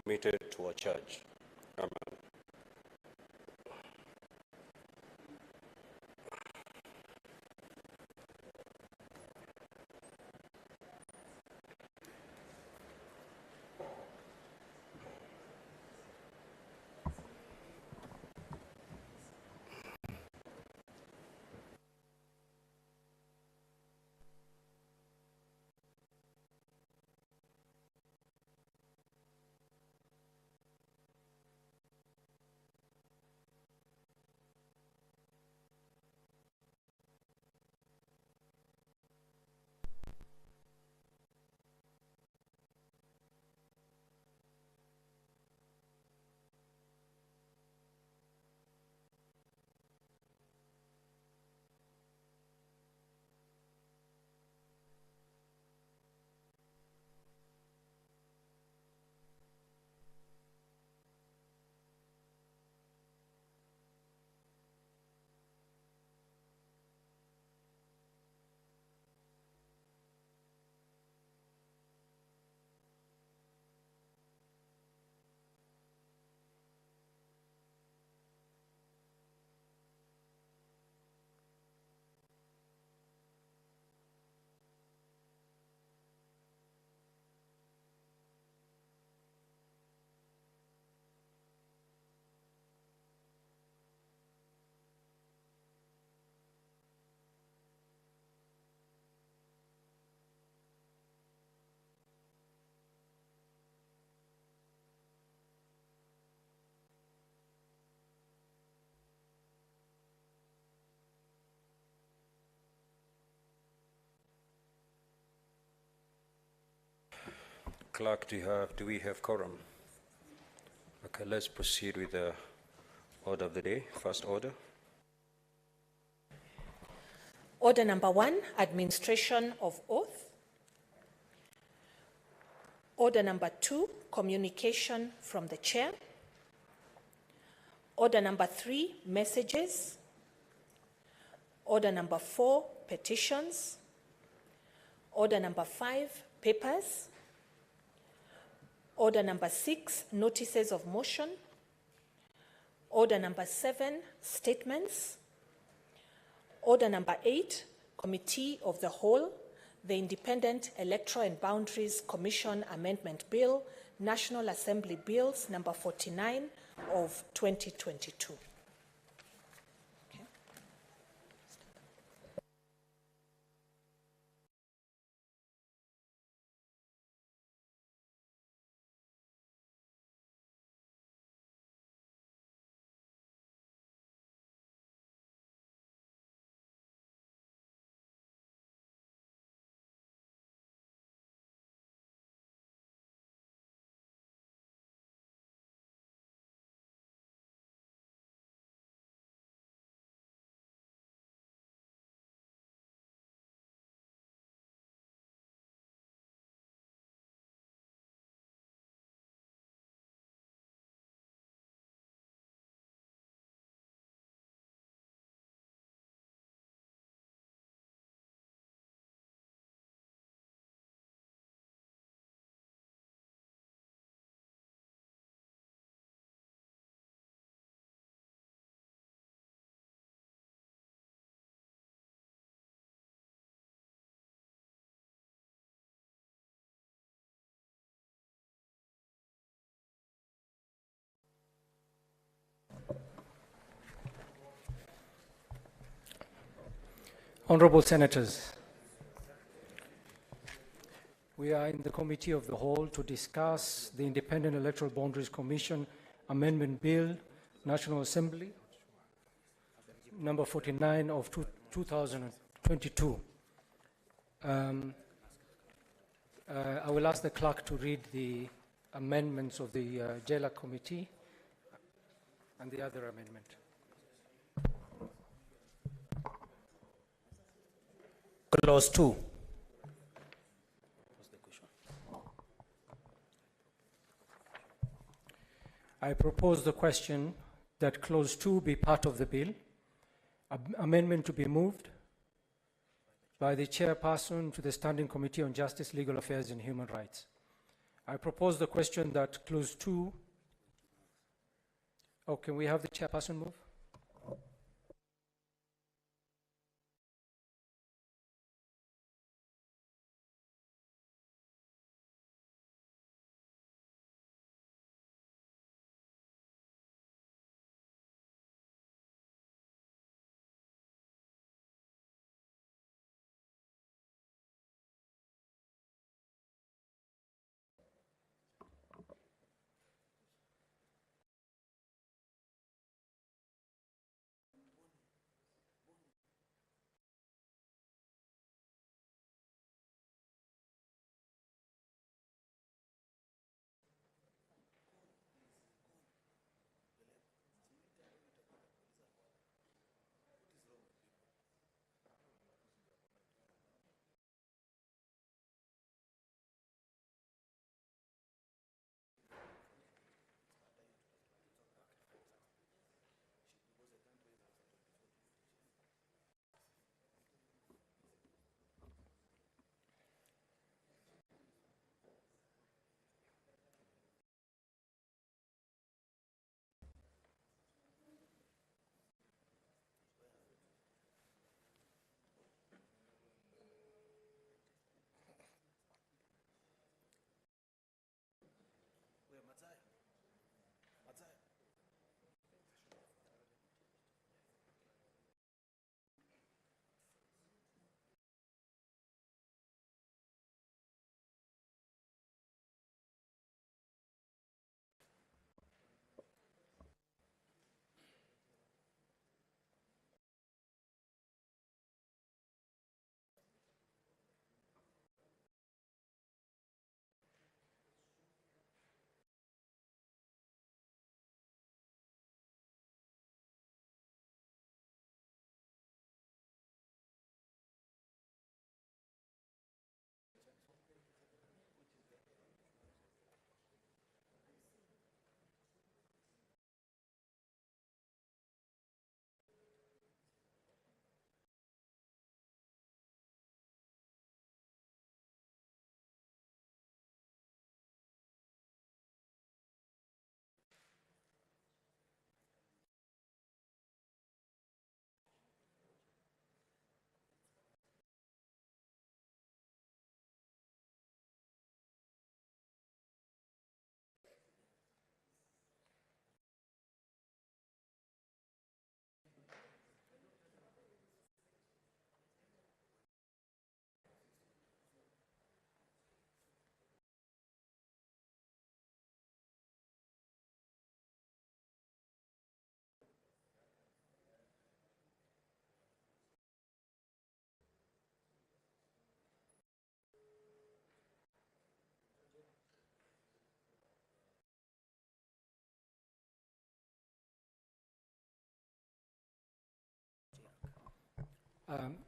committed to our church. Amen. Clerk, do we have quorum? Okay, let's proceed with the order of the day. First order. Order number 1, administration of oath. Order number 2, communication from the chair. Order number 3, messages. Order number 4, petitions. Order number 5, papers. Order number 6, notices of motion. Order number 7, statements. Order number 8, Committee of the Whole, the Independent Electoral and Boundaries Commission Amendment Bill, National Assembly Bills number 49 of 2022. Honorable Senators, we are in the Committee of the Whole to discuss the Independent Electoral Boundaries Commission Amendment Bill, National Assembly, number 49 of 2022. I will ask the clerk to read the amendments of the JLA Committee and the other amendment. Clause 2. I propose the question that Clause 2 be part of the bill. Amendment to be moved by the chairperson to the Standing Committee on Justice, Legal Affairs and Human Rights. I propose the question that clause 2. Oh, can we have the chairperson move?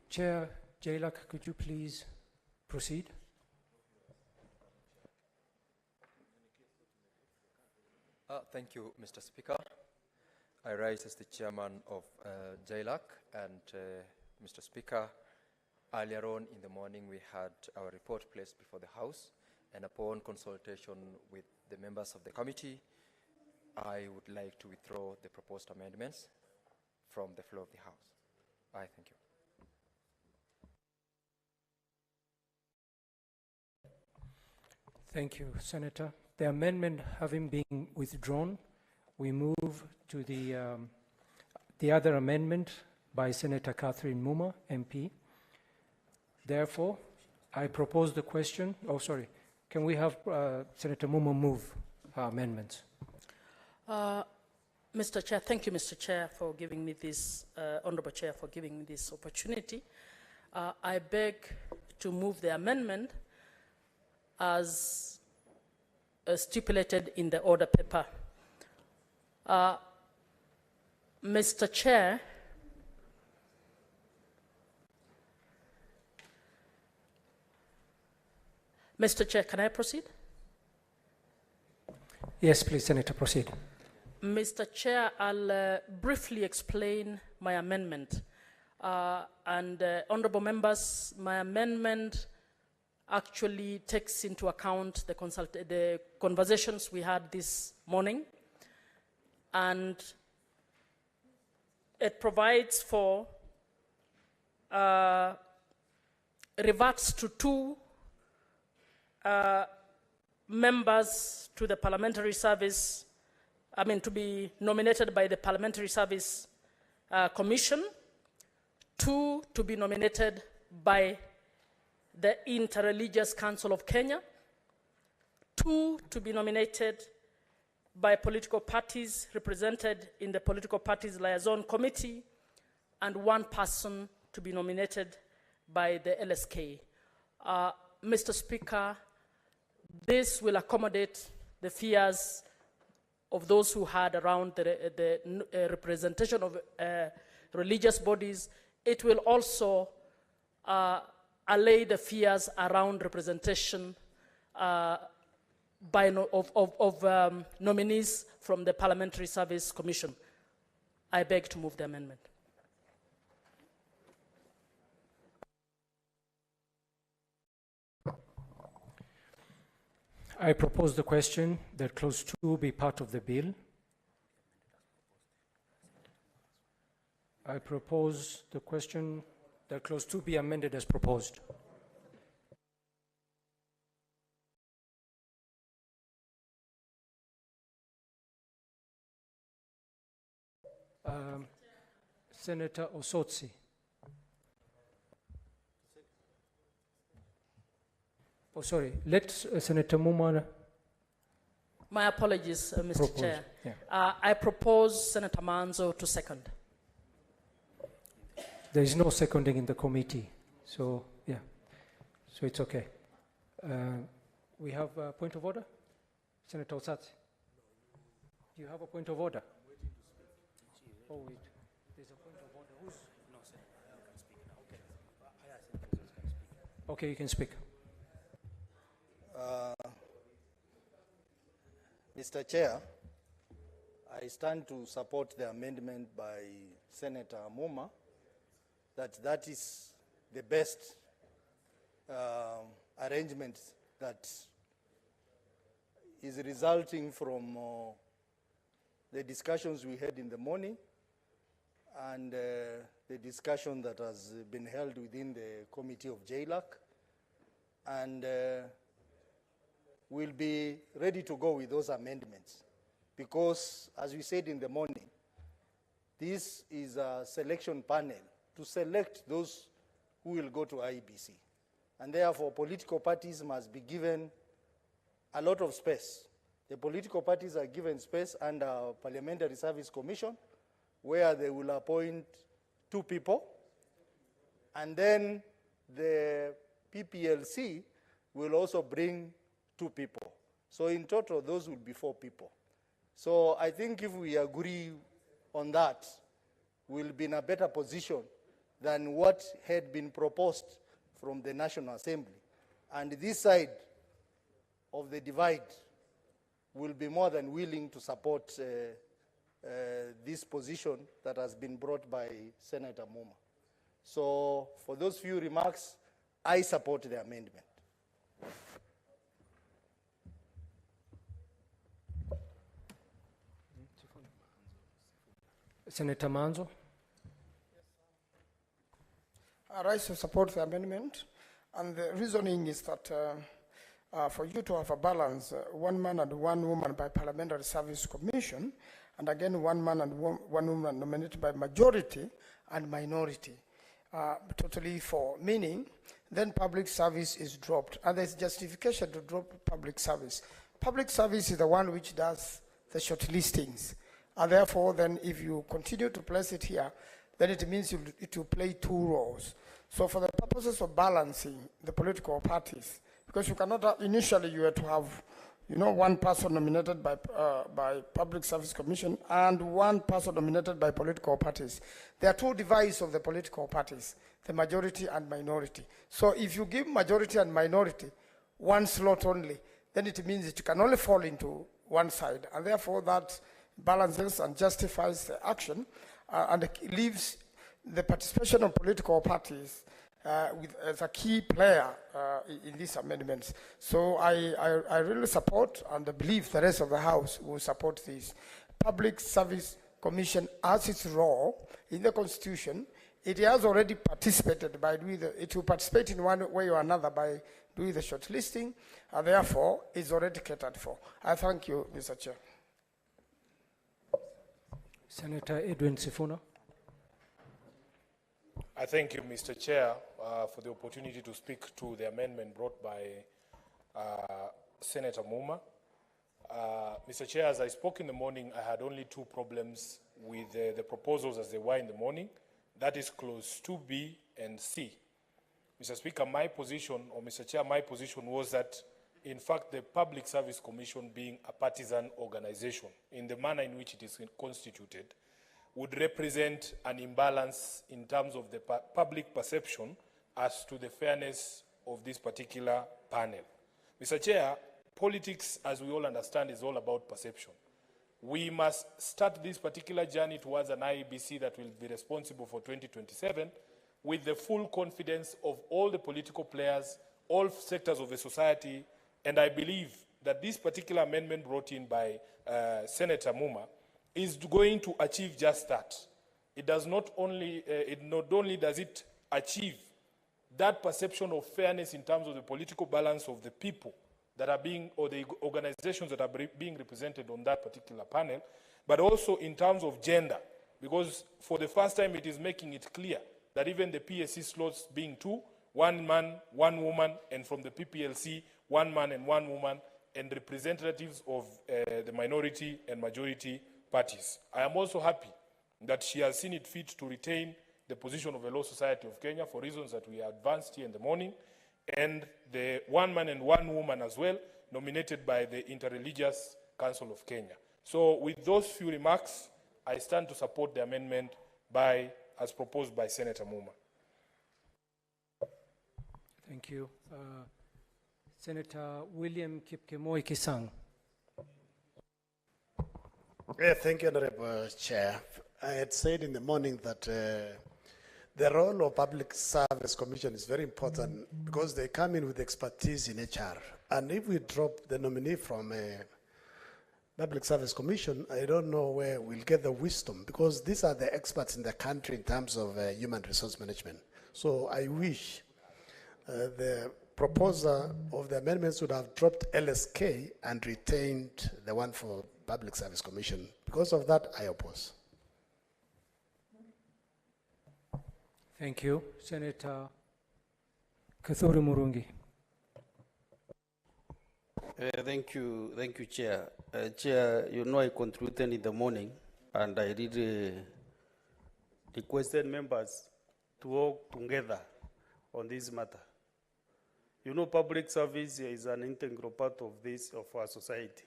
Chair Jailak, could you please proceed? Thank you, Mr. Speaker. I rise as the chairman of JLAC, and Mr. Speaker, earlier on in the morning we had our report placed before the House, and upon consultation with the members of the committee, I would like to withdraw the proposed amendments from the floor of the House. I thank you. Thank you, Senator. The amendment having been withdrawn, we move to the other amendment by Senator Catherine Muma, MP. Therefore, I propose the question. Oh, sorry. Can we have Senator Muma move her amendments? Mr. Chair, thank you, Mr. Chair, for giving me this, Honorable Chair, for giving me this opportunity. I beg to move the amendment as stipulated in the order paper. Mr. Chair, can I proceed? Yes, please, Senator, proceed. Mr. Chair, I'll briefly explain my amendment. Honorable members, my amendment actually takes into account the conversations we had this morning, and it provides for reverts to 2 members to the parliamentary service, to be nominated by the Parliamentary Service Commission, 2 to be nominated by the Interreligious Council of Kenya, 2 to be nominated by political parties represented in the Political Parties Liaison Committee, and 1 person to be nominated by the LSK. Mr. Speaker, this will accommodate the fears of those who had around the representation of religious bodies. It will also allay the fears around representation of nominees from the Parliamentary Service Commission. I beg to move the amendment. I propose the question that clause 2 be part of the bill. I propose the question that clause 2 be amended as proposed. Senator Osotsi. Oh, sorry. Let Senator Muma. My apologies, Mr. propose. Chair. Yeah. I propose Senator Manzo to second. There is no seconding in the committee, so yeah, so it's okay. We have a point of order? Senator Osatsi, do you have a point of order? Oh, wait, there's a point of order. Who's? No, sir, I can speak now. Okay, you can speak. Mr. Chair, I stand to support the amendment by Senator Muma that is the best arrangement that is resulting from the discussions we had in the morning and the discussion that has been held within the committee of JLAC, and we'll be ready to go with those amendments because, as we said in the morning, this is a selection panel to select those who will go to IEBC. And therefore, political parties must be given a lot of space. The political parties are given space under Parliamentary Service Commission, where they will appoint 2 people, and then the PPLC will also bring 2 people. So in total, those will be 4 people. So I think if we agree on that, we'll be in a better position than what had been proposed from the National Assembly. And this side of the divide will be more than willing to support this position that has been brought by Senator Muma. So for those few remarks, I support the amendment. Senator Manzo. I rise to support the amendment, and the reasoning is that for you to have a balance, 1 man and 1 woman by Parliamentary Service Commission, and again 1 man and 1 woman nominated by majority and minority, totally for, meaning then public service is dropped, and there's justification to drop public service. Public service is the one which does the shortlistings, and therefore then if you continue to place it here, then it means it will play 2 roles. So for the purposes of balancing the political parties, because you cannot, initially you had to have, 1 person nominated by Public Service Commission and 1 person nominated by political parties. There are 2 divides of the political parties, the majority and minority. So if you give majority and minority 1 slot only, then it means it can only fall into one side, and therefore that balances and justifies the action and leaves the participation of political parties as a key player in these amendments. So I really support and believe the rest of the House will support this. Public Service Commission, as its role in the Constitution, it has already participated by doing it will participate in one way or another by doing the shortlisting, and therefore is already catered for. I thank you, Mr. Chair. Senator Edwin Sifuna. I thank you, Mr. Chair, for the opportunity to speak to the amendment brought by Senator Muma. Mr. Chair, as I spoke in the morning, I had only two problems with the proposals as they were in the morning. That is clause 2B and C. Mr. Speaker, my position, or Mr. Chair, my position was that, in fact, the Public Service Commission, being a partisan organization, in the manner in which it is constituted, would represent an imbalance in terms of the public perception as to the fairness of this particular panel. Mr. Chair, politics, as we all understand, is all about perception. We must start this particular journey towards an IEBC that will be responsible for 2027 with the full confidence of all the political players, all sectors of the society, and I believe that this particular amendment brought in by Senator Muma is going to achieve just that. It does not only, does it achieve that perception of fairness in terms of the political balance of the people that are being, or the organizations that are being represented on that particular panel, but also in terms of gender, because for the first time it is making it clear that even the PSC slots being two, one man, one woman, and from the PPLC, one man and one woman, and representatives of the minority and majority parties. I am also happy that she has seen it fit to retain the position of the Law Society of Kenya for reasons that we advanced here in the morning, and the one man and one woman as well, nominated by the Interreligious Council of Kenya. So with those few remarks, I stand to support the amendment as proposed by Senator Muma. Thank you. Senator William Kipkemoi Kisang. Thank you, Honorable Chair. I had said in the morning that the role of Public Service Commission is very important because they come in with expertise in HR. And if we drop the nominee from Public Service Commission, I don't know where we'll get the wisdom, because these are the experts in the country in terms of human resource management. So I wish the proposer of the amendments would have dropped LSK and retained the one for Public Service Commission. Because of that, I oppose. Thank you. Senator Kathuri Murungi. Thank you, Chair. Chair, you know I contributed in the morning, and I really requested members to work together on this matter. You know, public service is an integral part of our society,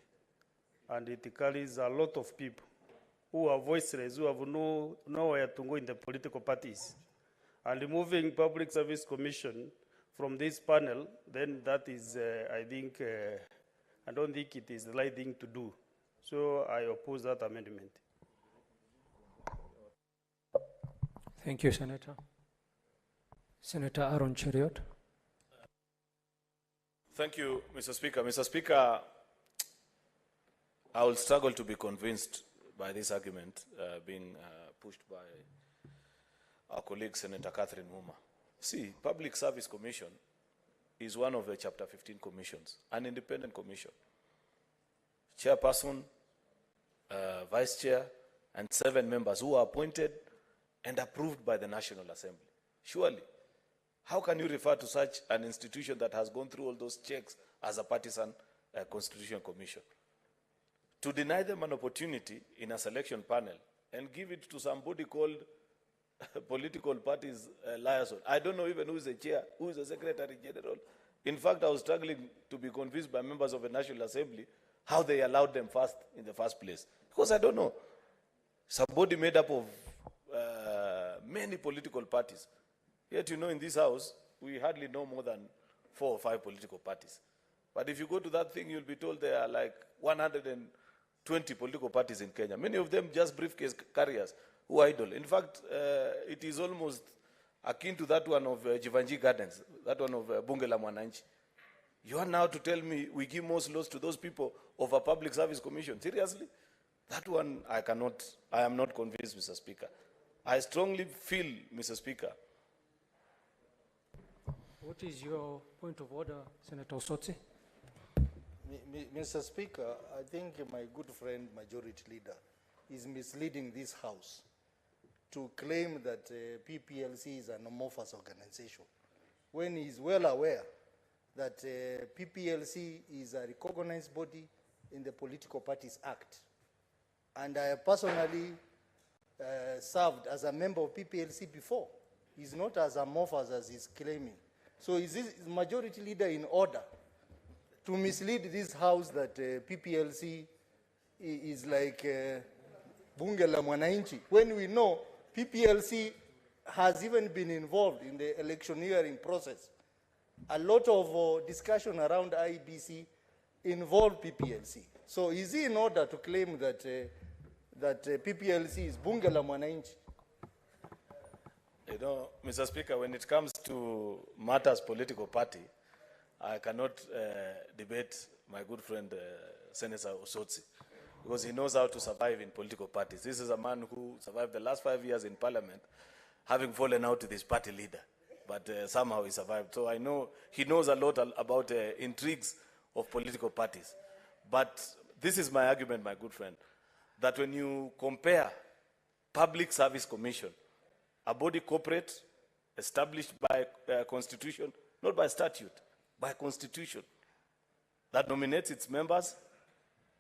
and it carries a lot of people who are voiceless, who have nowhere to go in the political parties. And removing Public Service Commission from this panel, then that is, I don't think it is the right thing to do. So I oppose that amendment. Thank you, Senator. Senator Aaron Cheriot. Thank you, Mr. Speaker. Mr. Speaker, I will struggle to be convinced by this argument being pushed by our colleague, Senator Catherine Muma. See, Public Service Commission is one of the Chapter 15 commissions, an independent commission. Chairperson, Vice Chair, and 7 members who are appointed and approved by the National Assembly. Surely, how can you refer to such an institution that has gone through all those checks as a partisan constitutional commission? To deny them an opportunity in a selection panel and give it to somebody called political parties liaison. I don't know even who is the chair, who is the Secretary General. In fact, I was struggling to be convinced by members of the National Assembly how they allowed them first in the first place. Because I don't know. Somebody made up of many political parties. Yet, you know, in this house, we hardly know more than 4 or 5 political parties. But if you go to that thing, you'll be told there are like 120 political parties in Kenya. Many of them just briefcase carriers who are idle. In fact, it is almost akin to that one of Jivanji Gardens, that one of Bunge la Mwananchi. You are now to tell me we give more slots to those people of a public service commission? Seriously? That one I am not convinced, Mr. Speaker. I strongly feel, Mr. Speaker. What is your point of order, Senator Osotsi? Mr. Speaker, I think my good friend, Majority Leader, is misleading this House to claim that PPLC is an amorphous organization, when he is well aware that PPLC is a recognized body in the Political Parties Act. And I have personally served as a member of PPLC before. He's not as amorphous as he's claiming. So is this Majority Leader in order to mislead this House that PPLC is like Bunge la Mwananchi, when we know PPLC has even been involved in the electioneering process? A lot of discussion around IEBC involved PPLC. So is he in order to claim that PPLC is Bunge la Mwananchi? You know, Mr. Speaker, when it comes to matters political party, I cannot debate my good friend, Senator Osotsi, because he knows how to survive in political parties. This is a man who survived the last 5 years in parliament, having fallen out with his party leader. But somehow he survived. So I know he knows a lot about intrigues of political parties. But this is my argument, my good friend, that when you compare Public Service Commission, a body corporate established by constitution, not by statute, by constitution, that nominates its members,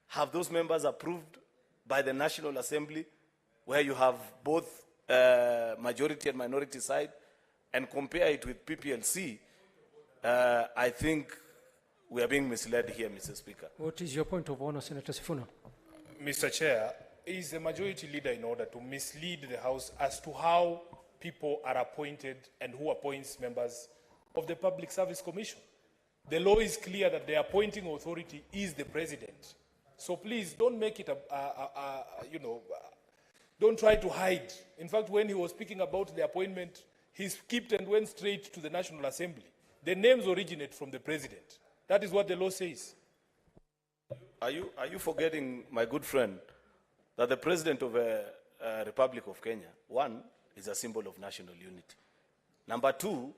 have those members approved by the National Assembly, where you have both majority and minority side, and compare it with PPLC, I think we are being misled here, Mr. Speaker. What is your point of order, Senator Sifuna? Mr. Chair, is the Majority Leader in order to mislead the House as to how people are appointed and who appoints members of the Public Service Commission? The law is clear that the appointing authority is the President. So please don't make it don't try to hide. In fact, when he was speaking about the appointment, he skipped and went straight to the National Assembly. The names originate from the President. That is what the law says. Are you forgetting, my good friend, that the President of the Republic of Kenya, one, is a symbol of national unity. Number two,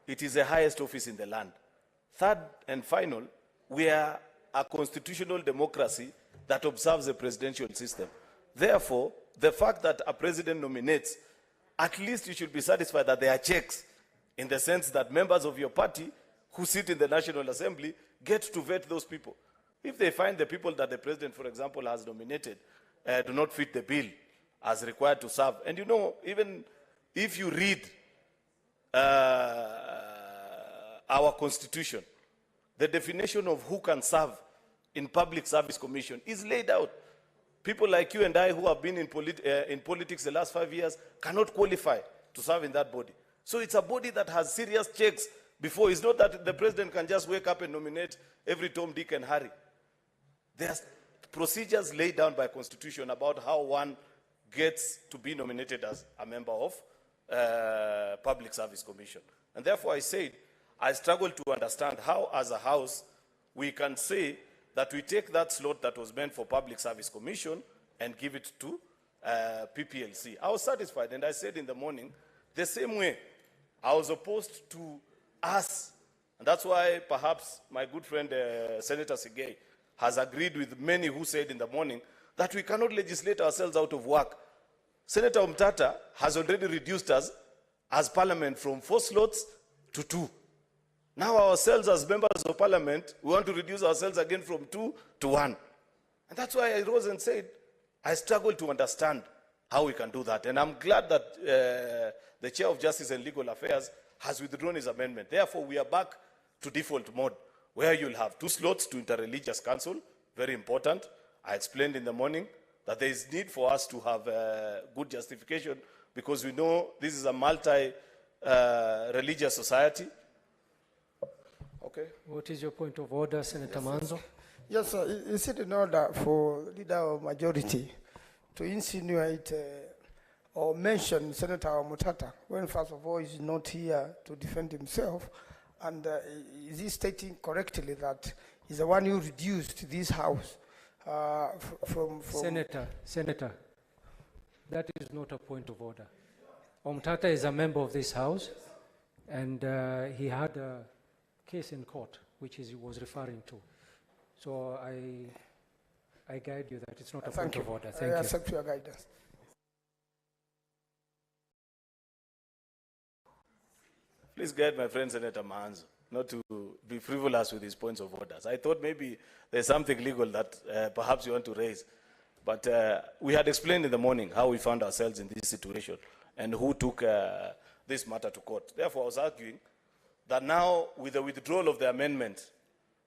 it is the highest office in the land. Third and final, we are a constitutional democracy that observes the presidential system. Therefore, the fact that a president nominates, at least you should be satisfied that there are checks, in the sense that members of your party who sit in the National Assembly get to vet those people. If they find the people that the president, for example, has nominated do not fit the bill as required to serve, and you know, even if you read our constitution, the definition of who can serve in Public Service Commission is laid out. People like you and I who have been in politics the last 5 years cannot qualify to serve in that body. So it's a body that has serious checks before. It's not that the president can just wake up and nominate every Tom, Dick, and Harry. There's procedures laid down by constitution about how one gets to be nominated as a member of Public Service Commission. And therefore I said, I struggle to understand how as a House we can say that we take that slot that was meant for Public Service Commission and give it to PPLC. I was satisfied, and I said in the morning, the same way I was opposed to us, and that's why perhaps my good friend Senator Sigei has agreed with many who said in the morning that we cannot legislate ourselves out of work. Senator Umtata has already reduced us as Parliament from 4 slots to 2. Now ourselves as members of Parliament, we want to reduce ourselves again from 2 to 1. And that's why I rose and said, I struggle to understand how we can do that. And I'm glad that the Chair of Justice and Legal Affairs has withdrawn his amendment. Therefore, we are back to default mode, where you'll have 2 slots to Interreligious Council, very important. I explained in the morning that there is need for us to have good justification, because we know this is a multi-religious society. Okay. What is your point of order, Senator Manzo? Yes, sir. Is it in order for leader of majority to insinuate or mention Senator Mutata when, first of all, he's not here to defend himself? And is he stating correctly that he's the one who reduced this house from... Senator, that is not a point of order. Mutata is a member of this house, and he had a case in court, which he was referring to. So I guide you that it's not a point of order. Thank you. I accept your guidance. Please guide my friend Senator Mahanzo not to be frivolous with his points of orders. I thought maybe there's something legal that perhaps you want to raise. But we had explained in the morning how we found ourselves in this situation and who took this matter to court. Therefore, I was arguing that now, with the withdrawal of the amendment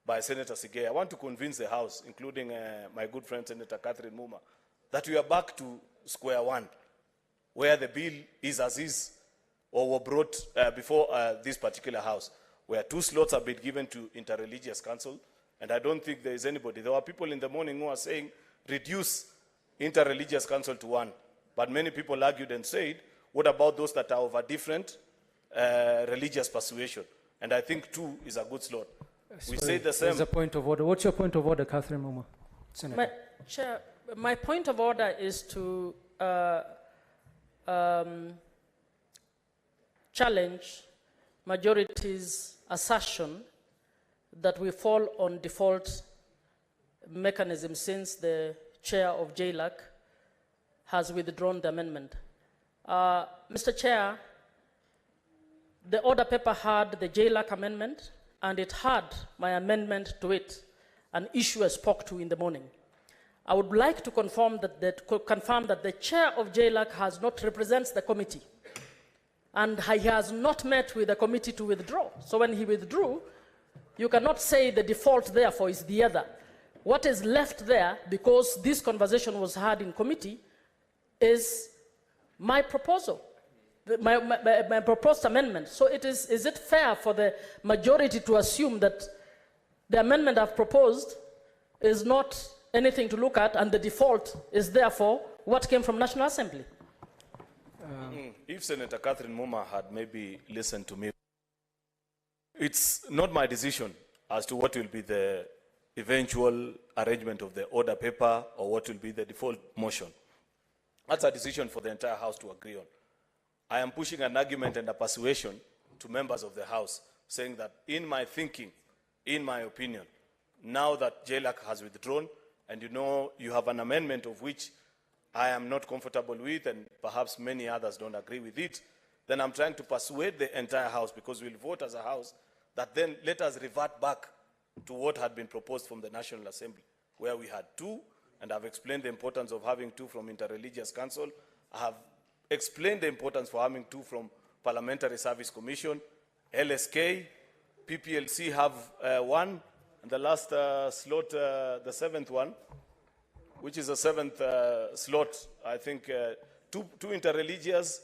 by Senator Sigei, I want to convince the House, including my good friend Senator Catherine Muma, that we are back to square one, where the bill is as is, or were brought before this particular House, where 2 slots have been given to Interreligious Council, and I don't think there is anybody. There were people in the morning who are saying, reduce Interreligious Council to 1. But many people argued and said, what about those that are of a different religious persuasion? And I think 2 is a good slot. We say the same. There's a point of order. What's your point of order, Catherine Muma? Senator. Chair, my point of order is to challenge majority's assertion that we fall on default mechanism since the chair of JLAC has withdrawn the amendment. Mr. Chair, the order paper had the JLAC amendment and it had my amendment to it, an issue I spoke to in the morning. I would like to confirm that the chair of JLAC has not represents the committee and he has not met with the committee to withdraw. So when he withdrew, you cannot say the default therefore is the other. What is left there, because this conversation was had in committee, is my proposal, my proposed amendment. So is it fair for the majority to assume that the amendment I've proposed is not anything to look at and the default is therefore what came from National Assembly? If Senator Catherine Muma had maybe listened to me, it's not my decision as to what will be the eventual arrangement of the order paper or what will be the default motion. That's a decision for the entire House to agree on. I am pushing an argument and a persuasion to members of the House, saying that in my thinking, in my opinion, now that JLAC has withdrawn, and you know you have an amendment of which I am not comfortable with, and perhaps many others don't agree with it, then I'm trying to persuade the entire House, because we'll vote as a House, that then let us revert back to what had been proposed from the National Assembly, where we had 2, and I've explained the importance of having 2 from Interreligious Council. I have explained the importance for having 2 from Parliamentary Service Commission, LSK, PPLC have 1, and the last slot, the 7th one, which is the 7th slot, I think 2 interreligious,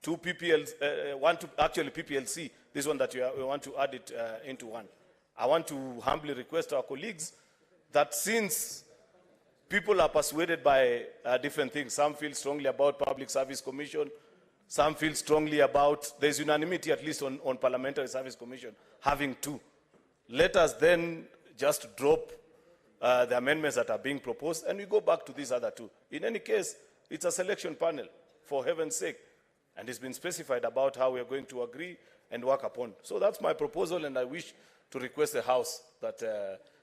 2 PPLC, 1 to actually PPLC, this one that we want to add it into 1. I want to humbly request our colleagues that since people are persuaded by different things, some feel strongly about Public Service Commission, some feel strongly about, there's unanimity at least on Parliamentary Service Commission, having 2. Let us then just drop the amendments that are being proposed and we go back to these other 2. In any case, it's a selection panel, for heaven's sake, and it's been specified about how we are going to agree and work upon. So that's my proposal, and I wish to request the House that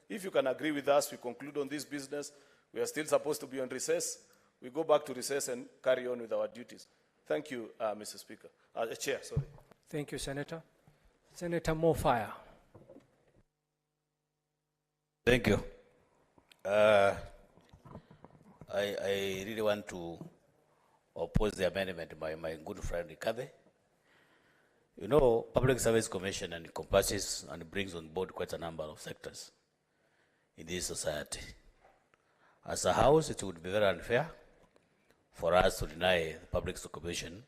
if you can agree with us, we conclude on this business. We are still supposed to be on recess. We go back to recess and carry on with our duties. Thank you, Mr. Speaker. Chair, sorry. Thank you, Senator. Senator Mofire. Thank you. I really want to oppose the amendment by my good friend Rikabe. You know, Public Service Commission encompasses and brings on board quite a number of sectors in this society. As a House, it would be very unfair for us to deny the Public Service Commission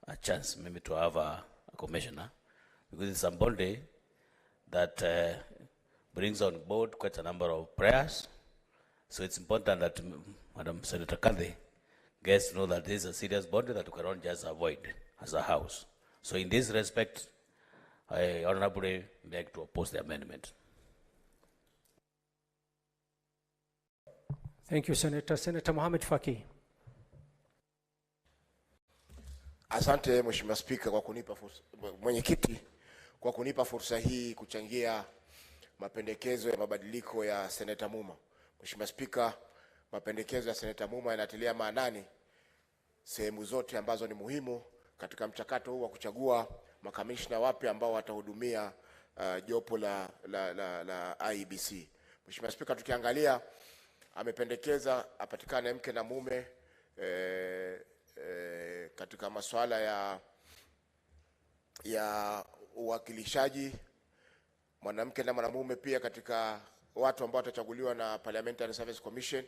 a chance maybe to have a commissioner, because it's somebody that brings on board quite a number of prayers. So it's important that Madam Senator Kathy guests know that this is a serious boundary that we cannot just avoid as a house. So in this respect, I honorably beg to oppose the amendment. Thank you, Senator. Senator Mohamed Faki. Asante Mheshimiwa Spika kwa kunipa fursa, mwenyekiti kwa kunipa fursa hii kuchangia mapendekezo ya mabadiliko ya Seneta Muma. Mheshimiwa Spika, mapendekezo ya Seneta Muma yanatilia maanani sehemu zote ambazo ni muhimu katika mchakato huu wa kuchagua makamishna wapya ambao watahudumia jopo la IEBC. Mheshimiwa Spika, tukiangalia amependekeza apatikane mke na mume katika masuala ya uwakilishaji, mwanamke na mwanamume pia katika watu ambao watachaguliwa na Parliamentary Service Commission,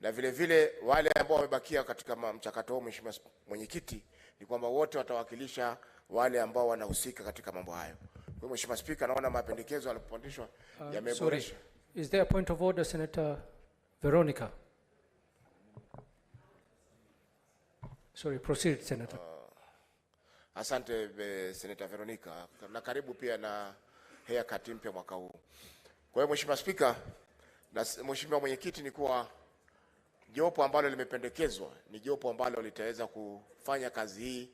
na vile vile wale ambao wamebakia katika mchakato huu. Mheshimiwa mwenyekiti, ni kwamba wote watawakilisha wale ambao wanahusika katika mambo hayo. Kwa hiyo Mheshimiwa Spika, naona mapendekezo yaliyopandishwa yameboreshwa. Is there a point of order, Senator Veronica? Sorry, proceed, Senator. Asante Senator Veronica, na karibu pia na haircut mpya mwaka huu. Kwa hiyo Mheshimiwa Spika na Mheshimiwa mwenyekiti, ni kuwa jopo ambalo limependekezwa ni jopo ambalo litaweza kufanya kazi hii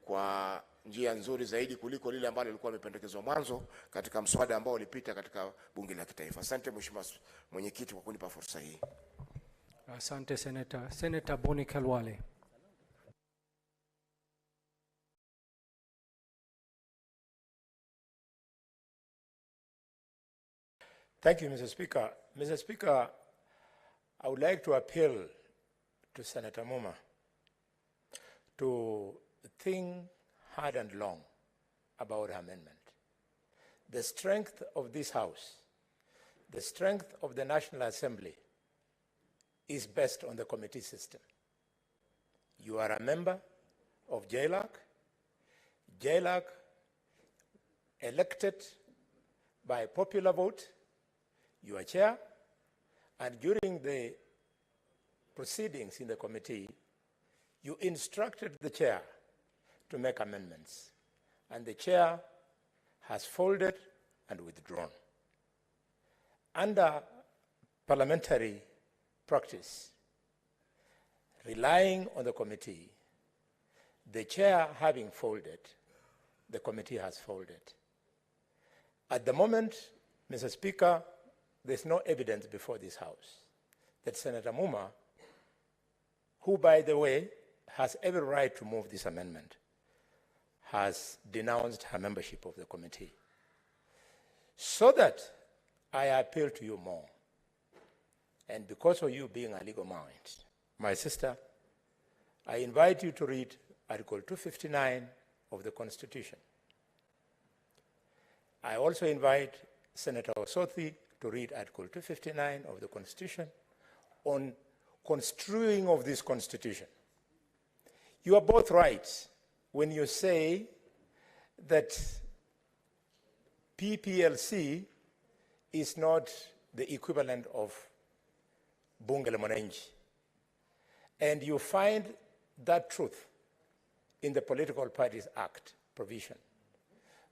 kwa njia nzuri zaidi kuliko lile ambalo lilikuwa limependekezwa mwanzo katika mswada ambao ulipita katika bunge la kitaifa. Asante Mheshimiwa mwenyekiti kwa kunipa fursa hii. Asante Senator. Senator Boni Khalwale. Thank you, Mr. Speaker. Mr. Speaker, I would like to appeal to Senator Muma to think hard and long about her amendment. The strength of this House, the strength of the National Assembly is based on the committee system. You are a member of JLAC. JLAC elected by popular vote. You are chair, and during the proceedings in the committee, you instructed the chair to make amendments, and the chair has folded and withdrawn. Under parliamentary practice, relying on the committee, the chair having folded, the committee has folded. At the moment, Mr. Speaker, there's no evidence before this House that Senator Muma, who, by the way, has every right to move this amendment, has denounced her membership of the committee. So that I appeal to you more, and because of you being a legal mind, my sister, I invite you to read Article 259 of the Constitution. I also invite Senator Osothi to read Article 259 of the Constitution on construing of this Constitution. You are both right when you say that PPLC is not the equivalent of Bunge la Mwananchi. And you find that truth in the Political Parties Act provision.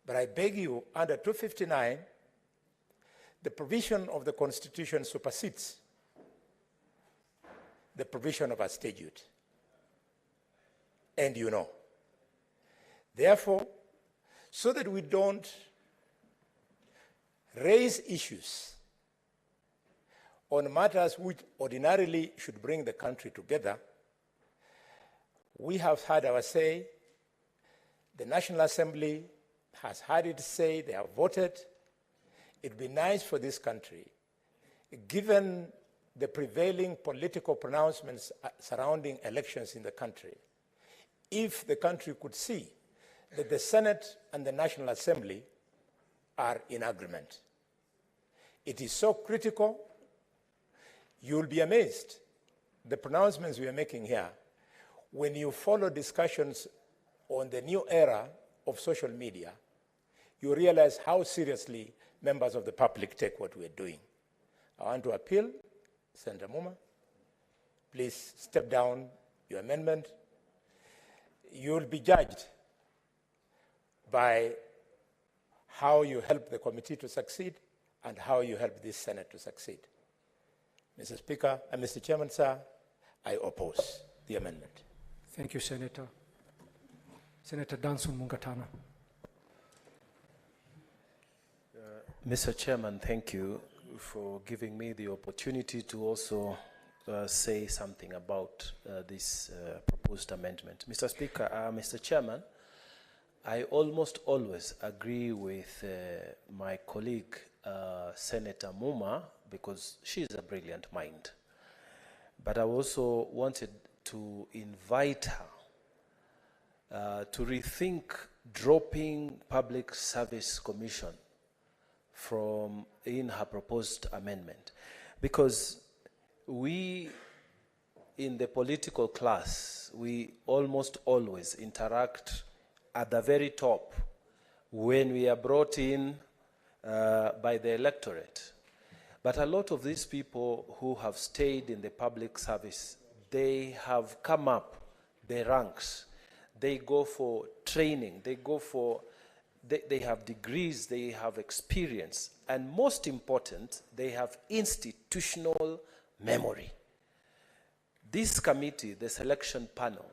But I beg you, under 259, the provision of the Constitution supersedes the provision of a statute. And you know. Therefore, so that we don't raise issues on matters which ordinarily should bring the country together, we have had our say. The National Assembly has had its say. They have voted. It'd be nice for this country, given the prevailing political pronouncements surrounding elections in the country, if the country could see that the Senate and the National Assembly are in agreement. It is so critical. You'll be amazed, the pronouncements we are making here, when you follow discussions on the new era of social media, you realize how seriously members of the public take what we are doing. I want to appeal, Senator Muma, please step down your amendment, you'll be judged by how you help the committee to succeed and how you help this Senate to succeed. Mr. Speaker, and Mr. Chairman, sir, I oppose the amendment. Thank you, Senator. Senator Danson Mungatana. Mr. Chairman, thank you for giving me the opportunity to also say something about this proposed amendment. Mr. Speaker, Mr. Chairman, I almost always agree with my colleague, Senator Muma, because she's a brilliant mind. But I also wanted to invite her to rethink dropping Public Service Commission from in her proposed amendment, because we in the political class, we almost always interact at the very top when we are brought in by the electorate. But a lot of these people who have stayed in the public service, they have come up the ranks. They go for training, they have degrees, they have experience, and most important, they have institutional memory. This committee, the selection panel,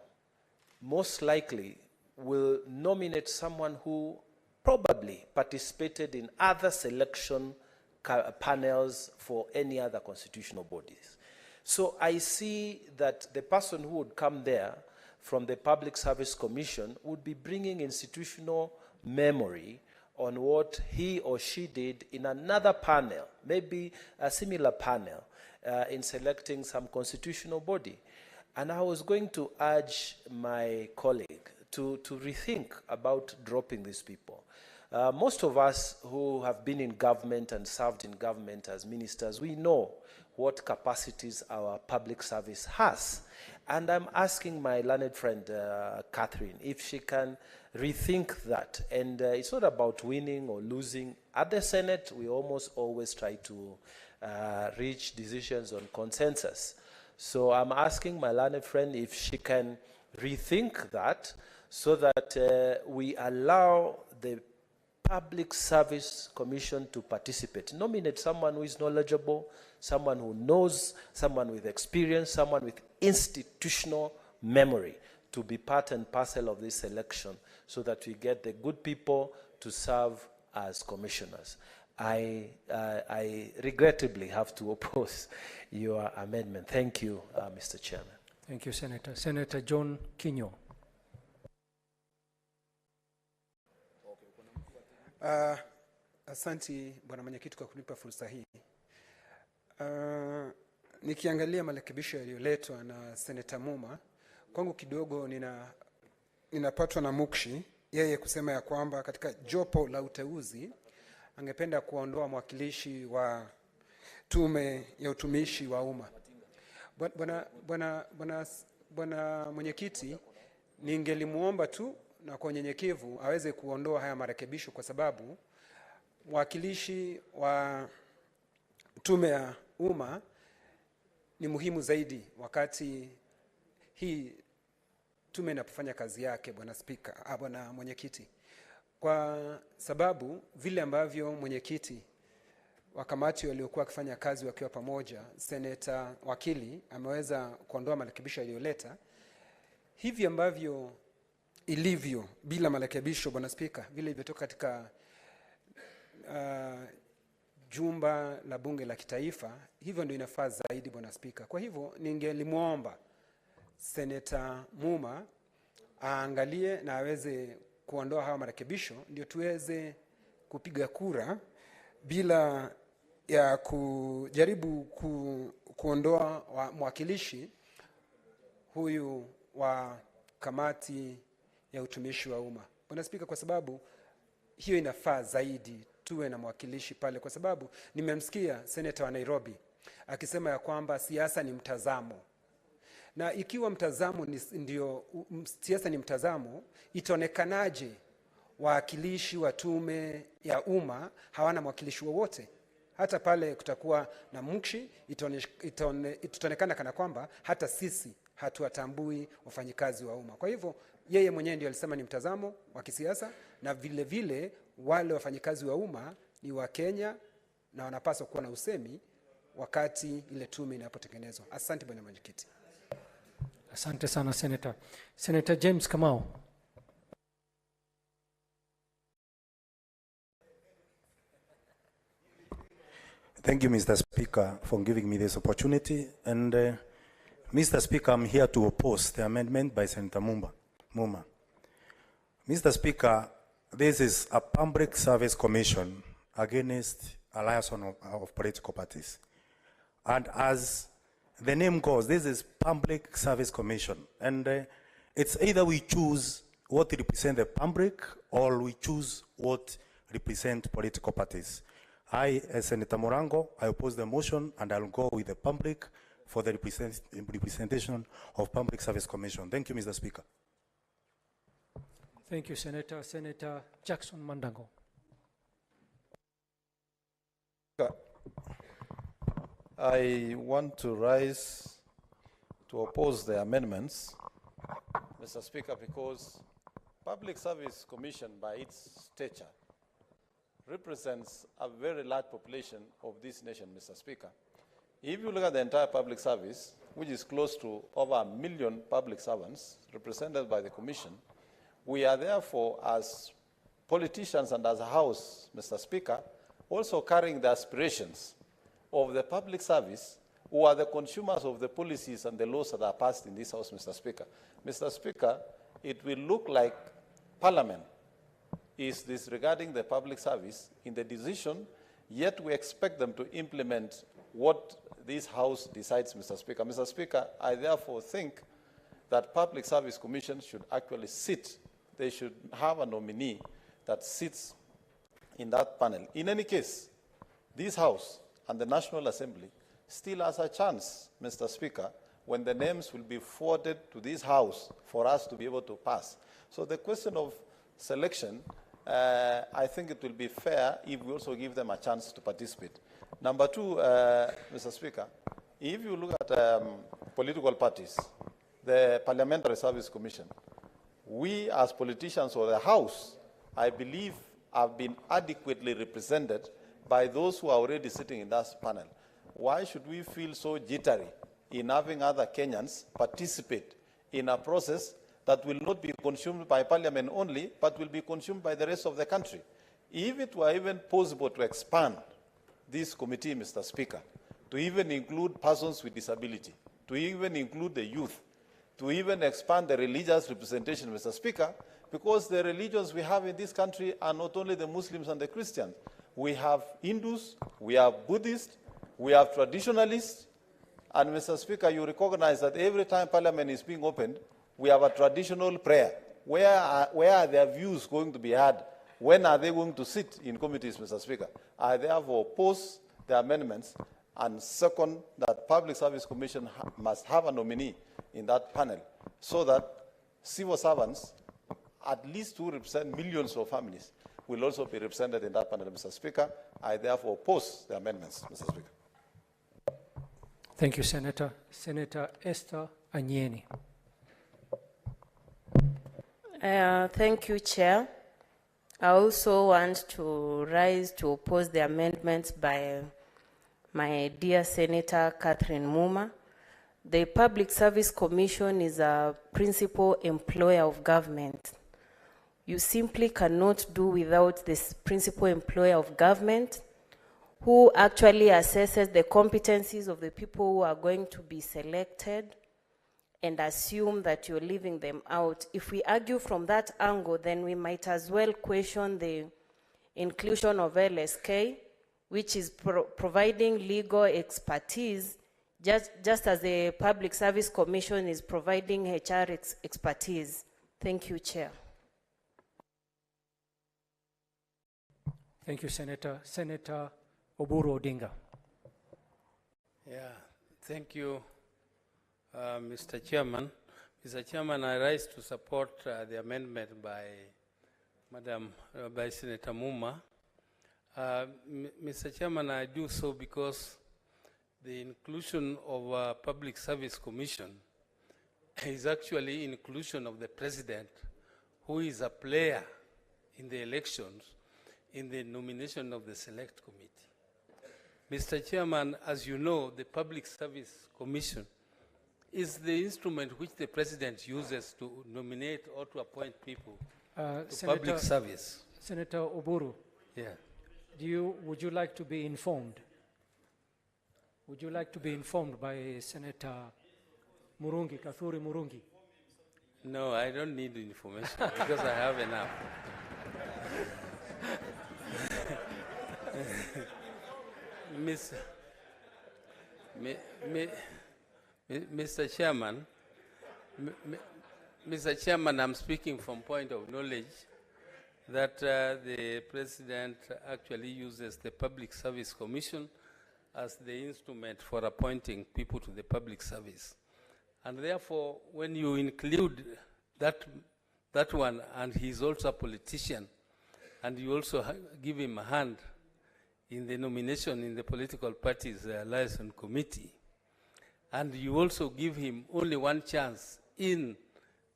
most likely will nominate someone who probably participated in other selection panels for any other constitutional bodies. So I see that the person who would come there from the Public Service Commission would be bringing institutional memory on what he or she did in another panel, maybe a similar panel, in selecting some constitutional body. And I was going to urge my colleague to rethink about dropping these people. Most of us who have been in government and served in government as ministers, we know what capacities our public service has. And I'm asking my learned friend, Catherine, if she can rethink that. And it's not about winning or losing. At the Senate, we almost always try to reach decisions on consensus. So I'm asking my learned friend if she can rethink that so that we allow the Public Service Commission to participate. Nominate someone who is knowledgeable, someone who knows, someone with experience, someone with institutional memory to be part and parcel of this election so that we get the good people to serve as commissioners. I regrettably have to oppose your amendment. Thank you, Mr. Chairman. Thank you, Senator. Senator John Kinyo. Asanti Bwana Mwenyekiti kwa kunipa fursa hii. Nikiangalia marekebisho yaliyoletwa na Senator Muma, kwangu kidogo ninapatwa na mukshi yeye kusema ya kwamba katika jopo la uteuzi angependa kuondoa mwakilishi wa tume ya utumishi wa umma. Bwana Mwenyekiti, ningelimuomba tu na kwa unyenyekevu aweze kuondoa haya marekebisho kwa sababu mwakilishi wa tume ya umma ni muhimu zaidi wakati hii tume inapofanya kazi yake, Bwana Spika, Bwana Mwenyekiti. Kwa sababu vile ambavyo mwenyekiti wa kamati waliokuwa wakifanya kazi wakiwa pamoja, Senator Wakili ameweza kuondoa marekebisho aliyoleta, hivi ambavyo ilivyo bila marekebisho, Bwana Spika, vile ilivyotoka katika jumba la bunge la kitaifa, hivyo ndio inafaa zaidi, Bwana Spika. Kwa hivyo ningelimuomba Senator Muma aangalie na aweze kuondoa hawa marekebisho ndio tuweze kupiga kura bila ya kujaribu kuondoa mwakilishi huyu wa kamati ya utumishi wa umma, Bwana Spika, kwa sababu hiyo inafaa zaidi tuwe na mwakilishi pale, kwa sababu nimemsikia Senator wa Nairobi akisema ya kwamba siasa ni mtazamo. Na ikiwa mtazamo ndio siasa ni mtazamo, itaonekanaje wakilishi wa tume ya umma hawana mwakilishi wowote? Hata pale kutakuwa na mukshi, itaonekana kana kwamba hata sisi hatuwatambui wafanyikazi wa umma. Kwa hivyo yeye mwenyewe ndio alisema ni mtazamo wa kisiasa, na vile vile wale wafanyikazi wa umma ni wa Kenya na wanapaswa kuwa na usemi wakati ile tume inapotengenezwa. Asante bwana mwenyekiti. Asante sana Senator. Senator James Kamau. Thank you, Mr. Speaker, for giving me this opportunity. And Mr. Speaker, I'm here to oppose the amendment by Senator Muma. Mr. Speaker, this is a public service commission against a liaison of political parties. And as the name goes, this is public service commission. And it's either we choose what represent the public or we choose what represent political parties. I, as Senator Morango, I oppose the motion and I'll go with the public for the representation of Public Service Commission. Thank you, Mr. Speaker. Thank you, Senator. Senator Jackson Mandango. I want to rise to oppose the amendments, Mr. Speaker, because Public Service Commission, by its stature, represents a very large population of this nation, Mr. Speaker. If you look at the entire public service, which is close to over 1 million public servants represented by the Commission, we are therefore, as politicians and as a House, Mr. Speaker, also carrying the aspirations of the public service who are the consumers of the policies and the laws that are passed in this House, Mr. Speaker. Mr. Speaker, it will look like Parliament is disregarding the public service in the decision, yet we expect them to implement what this House decides, Mr. Speaker. Mr. Speaker, I therefore think that Public Service Commission should actually sit. They should have a nominee that sits in that panel. In any case, this House and the National Assembly still has a chance, Mr. Speaker, when the names will be forwarded to this House for us to be able to pass. So the question of selection, I think it will be fair if we also give them a chance to participate. Number two, Mr. Speaker, if you look at political parties, the Parliamentary Service Commission, we as politicians or the House, I believe, have been adequately represented by those who are already sitting in that panel. Why should we feel so jittery in having other Kenyans participate in a process that will not be consumed by Parliament only, but will be consumed by the rest of the country? If it were even possible to expand this committee, Mr. Speaker, to even include persons with disability, to even include the youth, to even expand the religious representation, Mr. Speaker, because the religions we have in this country are not only the Muslims and the Christians. We have Hindus, we have Buddhists, we have traditionalists, and Mr. Speaker, you recognize that every time Parliament is being opened, we have a traditional prayer. Where are their views going to be heard? When are they going to sit in committees, Mr. Speaker? I therefore oppose the amendments, and second, that Public Service Commission must have a nominee in that panel so that civil servants, at least who represent millions of families, will also be represented in that panel, Mr. Speaker. I therefore oppose the amendments, Mr. Speaker. Thank you, Senator. Senator Esther Anyeni. Thank you, Chair. I also want to rise to oppose the amendments by my dear Senator Catherine Muma. The Public Service Commission is a principal employer of government. You simply cannot do without this principal employer of government who actually assesses the competencies of the people who are going to be selected and assume that you're leaving them out. If we argue from that angle, then we might as well question the inclusion of LSK, which is providing legal expertise, just as the Public Service Commission is providing HR expertise. Thank you, Chair. Thank you, Senator. Senator Oburu Odinga. Yeah, thank you, Mr. Chairman. Mr. Chairman, I rise to support the amendment by by Senator Muma. Mr. Chairman, I do so because the inclusion of a Public Service Commission is actually inclusion of the President, who is a player in the elections, in the nomination of the Select Committee. Mr. Chairman, as you know, the Public Service Commission is the instrument which the President uses to nominate or to appoint people to public service. Senator Oburu. Yeah. Would you like to be informed? Would you like to be informed by Senator Murungi, Kathuri Murungi? No, I don't need information because I have enough. Mr. Chairman, Mr. Chairman, I'm speaking from point of knowledge that the President actually uses the Public Service Commission as the instrument for appointing people to the public service. And therefore, when you include that one, and he's also a politician, and you also give him a hand in the nomination in the political party's liaison committee, and you also give him only one chance in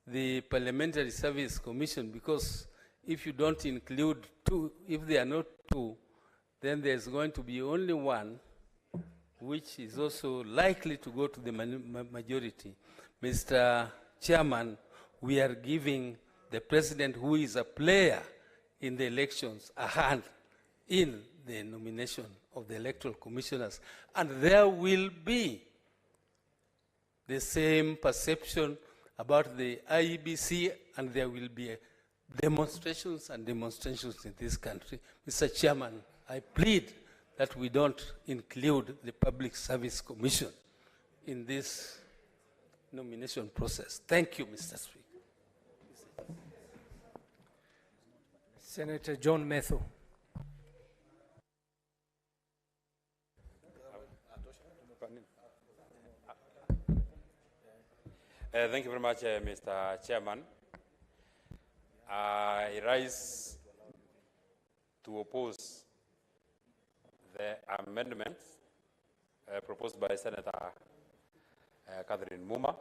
the Parliamentary Service Commission, because if you don't include two, if there are not two, then there's going to be only one, which is also likely to go to the majority. Mr. Chairman, we are giving the President, who is a player in the elections, a hand in the nomination of the electoral commissioners. And there will be the same perception about the IEBC, and there will be demonstrations and demonstrations in this country. Mr. Chairman, I plead that we don't include the Public Service Commission in this nomination process. Thank you, Mr. Speaker. Senator John Methu. Thank you very much, Mr. Chairman. I rise to oppose the amendments proposed by Senator Catherine Muma.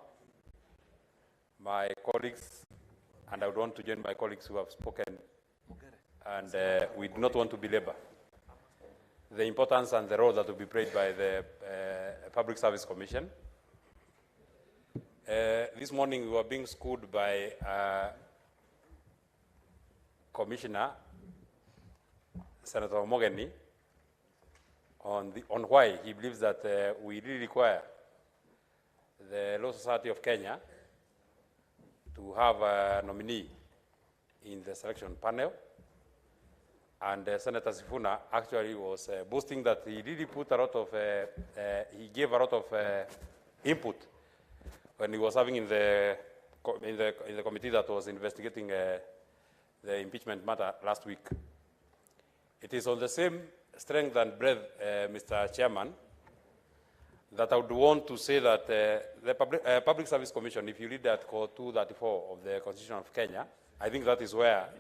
My colleagues, and I would want to join my colleagues who have spoken, and we do not want to belabor the importance and the role that will be played by the Public Service Commission. This morning we were being schooled by Commissioner Senator Mogeni on why he believes that we really require the Law Society of Kenya to have a nominee in the selection panel. And Senator Sifuna actually was boasting that he really put a lot of, he gave a lot of input when he was having in the committee that was investigating the impeachment matter last week. It is on the same strength and breadth, Mr. Chairman, that I would want to say that the Public Service Commission, if you read Article 234 of the Constitution of Kenya, I think that is where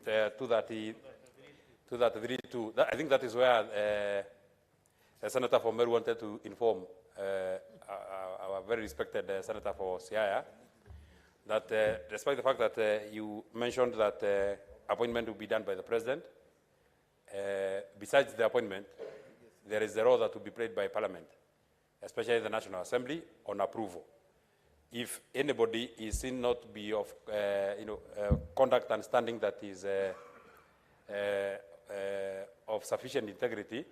the 232, I think that is where Senator from Meru wanted to inform our very respected Senator for Siaya, that despite the fact that you mentioned that appointment will be done by the President, besides the appointment, there is the role that will be played by Parliament, especially the National Assembly, on approval. If anybody is seen not to be of conduct and standing that is of sufficient integrity,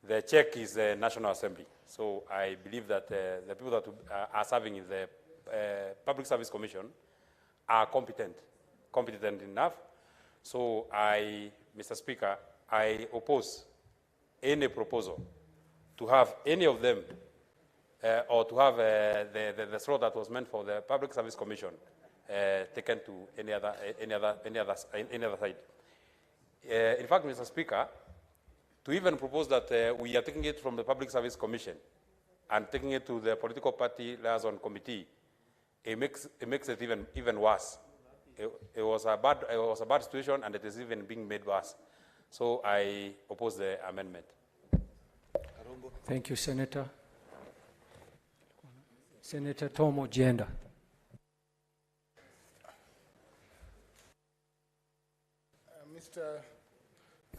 the check is the National Assembly. So I believe that the people that are serving in the Public Service Commission are competent enough. So Mr. Speaker, I oppose any proposal to have any of them or to have the slot that was meant for the Public Service Commission taken to any other side. In fact, Mr. Speaker, to even propose that we are taking it from the Public Service Commission and taking it to the political party liaison committee, it makes it even worse. It was a bad situation, and it is even being made worse. So I oppose the amendment. Thank you, Senator. Senator Tom Ojienda.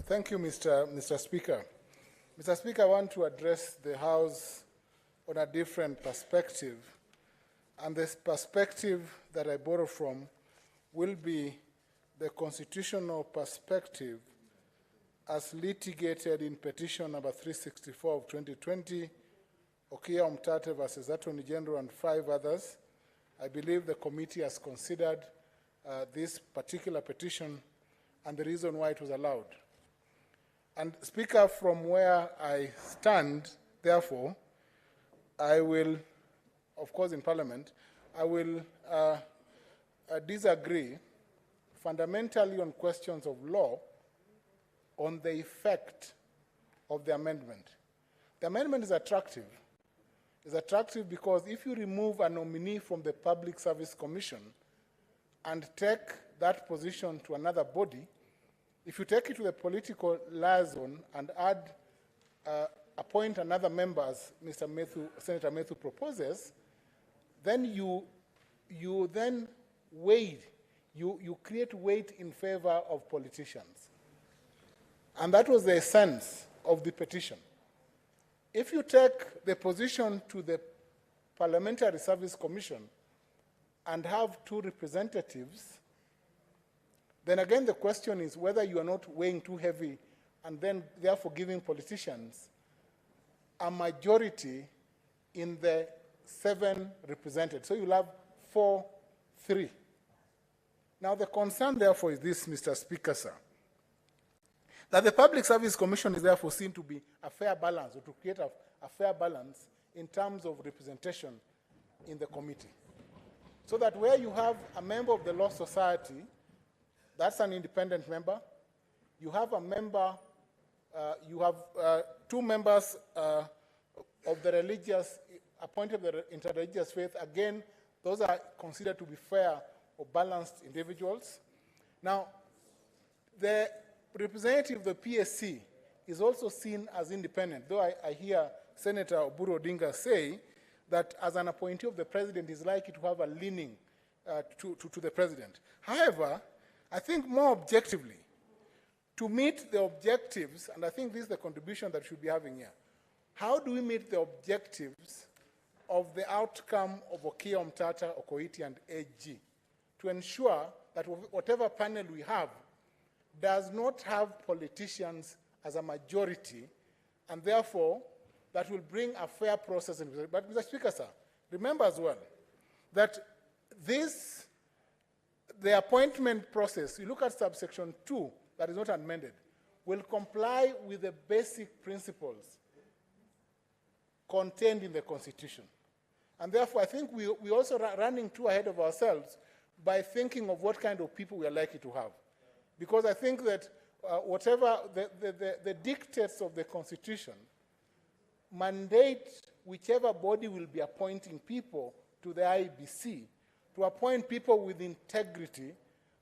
Thank you, Mr. Speaker. Mr. Speaker, I want to address the House on a different perspective. And this perspective that I borrow from will be the constitutional perspective as litigated in petition number 364 of 2020, Okia Omtate versus Attorney General and 5 others. I believe the committee has considered this particular petition and the reason why it was allowed. And Speaker, from where I stand, therefore, I will, of course in Parliament, I will disagree fundamentally on questions of law on the effect of the amendment. The amendment is attractive. It's attractive because if you remove a nominee from the Public Service Commission and take that position to another body, if you take it to the political liaison and add, appoint another member, as Senator Methu proposes, then you then weigh, you create weight in favor of politicians. And that was the essence of the petition. If you take the position to the Parliamentary Service Commission and have 2 representatives, then again the question is whether you are not weighing too heavy and then therefore giving politicians a majority in the 7 represented. So you'll have 4-3. Now the concern therefore is this, Mr. Speaker, sir, that the Public Service Commission is therefore seen to be a fair balance, or to create a fair balance in terms of representation in the committee. So that where you have a member of the Law Society, that's an independent member, you have a member, you have 2 members of the religious, appointed the interreligious faith, again, those are considered to be fair or balanced individuals. Now, the representative of the PSC is also seen as independent, though I hear Senator Oburu Odinga say that as an appointee of the president is likely to have a leaning to the president. However, I think more objectively, to meet the objectives, and I think this is the contribution that we should be having here, how do we meet the objectives of the outcome of Okia Omtata, Okoiti, and AG to ensure that whatever panel we have does not have politicians as a majority, and therefore that will bring a fair process. But Mr. Speaker, sir, remember as well that the appointment process, you look at subsection 2, that is not amended, will comply with the basic principles contained in the Constitution. And therefore, I think we're also running too ahead of ourselves by thinking of what kind of people we are likely to have. Because I think that whatever the dictates of the Constitution mandate whichever body will be appointing people to the IEBC to appoint people with integrity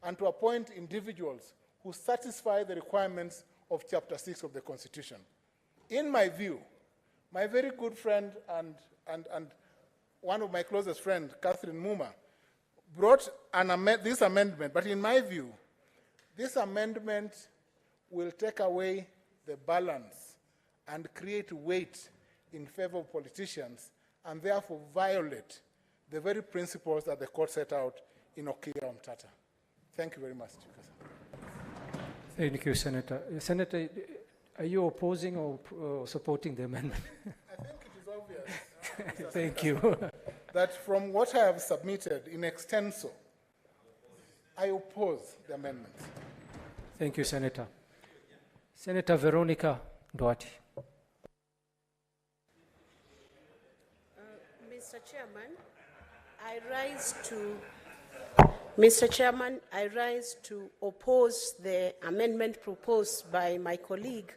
and to appoint individuals who satisfy the requirements of Chapter 6 of the Constitution. In my view, my very good friend and one of my closest friends, Catherine Muma, brought this amendment, but in my view, this amendment will take away the balance and create weight in favor of politicians and therefore violate the very principles that the court set out in Okia Omtata. Thank you very much. Thank you, Senator. Senator, are you opposing or supporting the amendment? I think it is obvious. Thank you. That from what I have submitted in extenso, I oppose the amendment. Thank you, Senator. Senator Veronica Duarte. Mr. Chairman, I rise to oppose the amendment proposed by my colleague,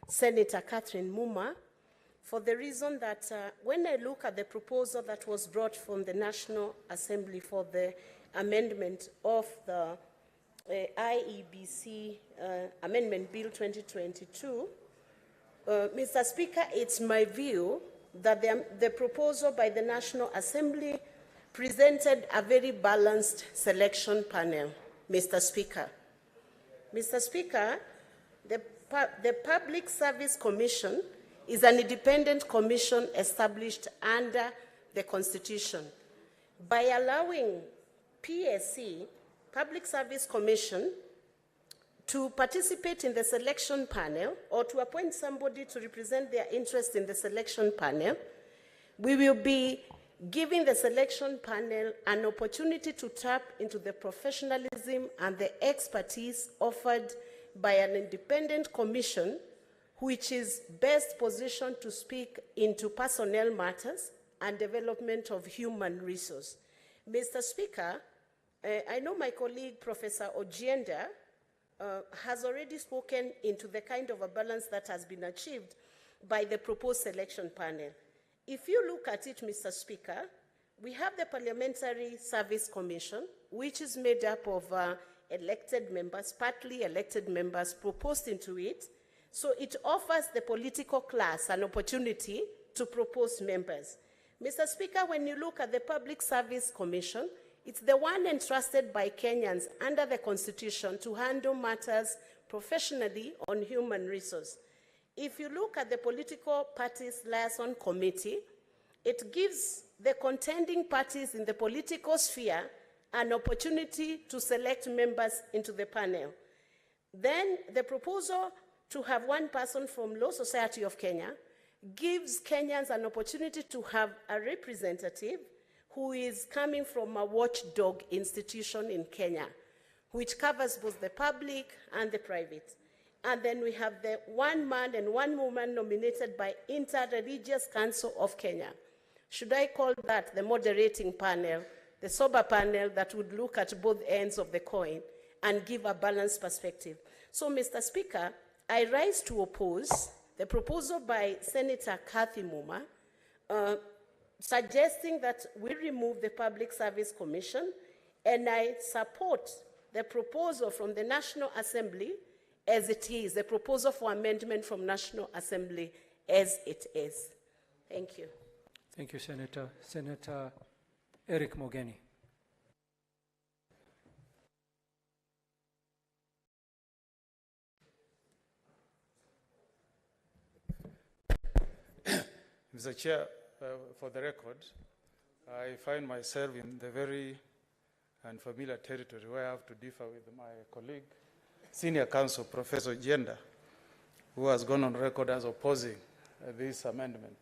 Senator Catherine Muma, for the reason that when I look at the proposal that was brought from the National Assembly for the amendment of the IEBC Amendment Bill 2022, Mr. Speaker, it's my view that the proposal by the National Assembly presented a very balanced selection panel, Mr. Speaker. Mr. Speaker, the Public Service Commission is an independent commission established under the Constitution. By allowing PSC, Public Service Commission, to participate in the selection panel or to appoint somebody to represent their interest in the selection panel, we will be giving the selection panel an opportunity to tap into the professionalism and the expertise offered by an independent commission which is best positioned to speak into personnel matters and development of human resource. Mr. Speaker, I know my colleague, Professor Ojienda, has already spoken into the kind of a balance that has been achieved by the proposed selection panel. If you look at it, Mr. Speaker, we have the Parliamentary Service Commission, which is made up of elected members, partly elected members proposed into it. So it offers the political class an opportunity to propose members. Mr. Speaker, when you look at the Public Service Commission, it's the one entrusted by Kenyans under the Constitution to handle matters professionally on human resource. If you look at the Political Parties Liaison Committee, it gives the contending parties in the political sphere an opportunity to select members into the panel. Then the proposal to have one person from Law Society of Kenya gives Kenyans an opportunity to have a representative who is coming from a watchdog institution in Kenya, which covers both the public and the private. And then we have the one man and one woman nominated by Inter-Religious Council of Kenya. Should I call that the moderating panel, the sober panel that would look at both ends of the coin and give a balanced perspective? So, Mr. Speaker, I rise to oppose the proposal by Senator Kathy Muma, suggesting that we remove the Public Service Commission, and I support the proposal from the National Assembly as it is, the proposal for amendment from National Assembly as it is. Thank you. Thank you, Senator. Senator Eric Mogeni. Mr. Chair, for the record, I find myself in the very unfamiliar territory where I have to differ with my colleague, Senior Counsel Professor Jenda, who has gone on record as opposing this amendment.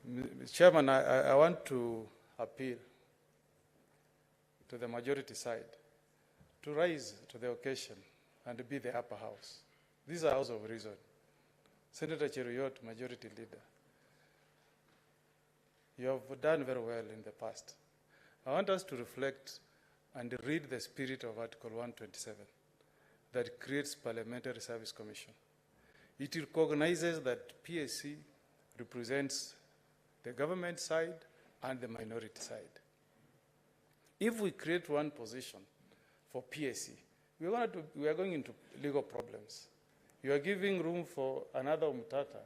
Mr. Chairman, I want to appeal to the majority side to rise to the occasion and be the upper house. This is a house of reason. Senator Cheruyot, Majority Leader, you have done very well in the past. I want us to reflect and read the spirit of Article 127 that creates Parliamentary Service Commission. It recognizes that PSC represents the government side and the minority side. If we create one position for PSC, we are going into legal problems. You are giving room for another Umtata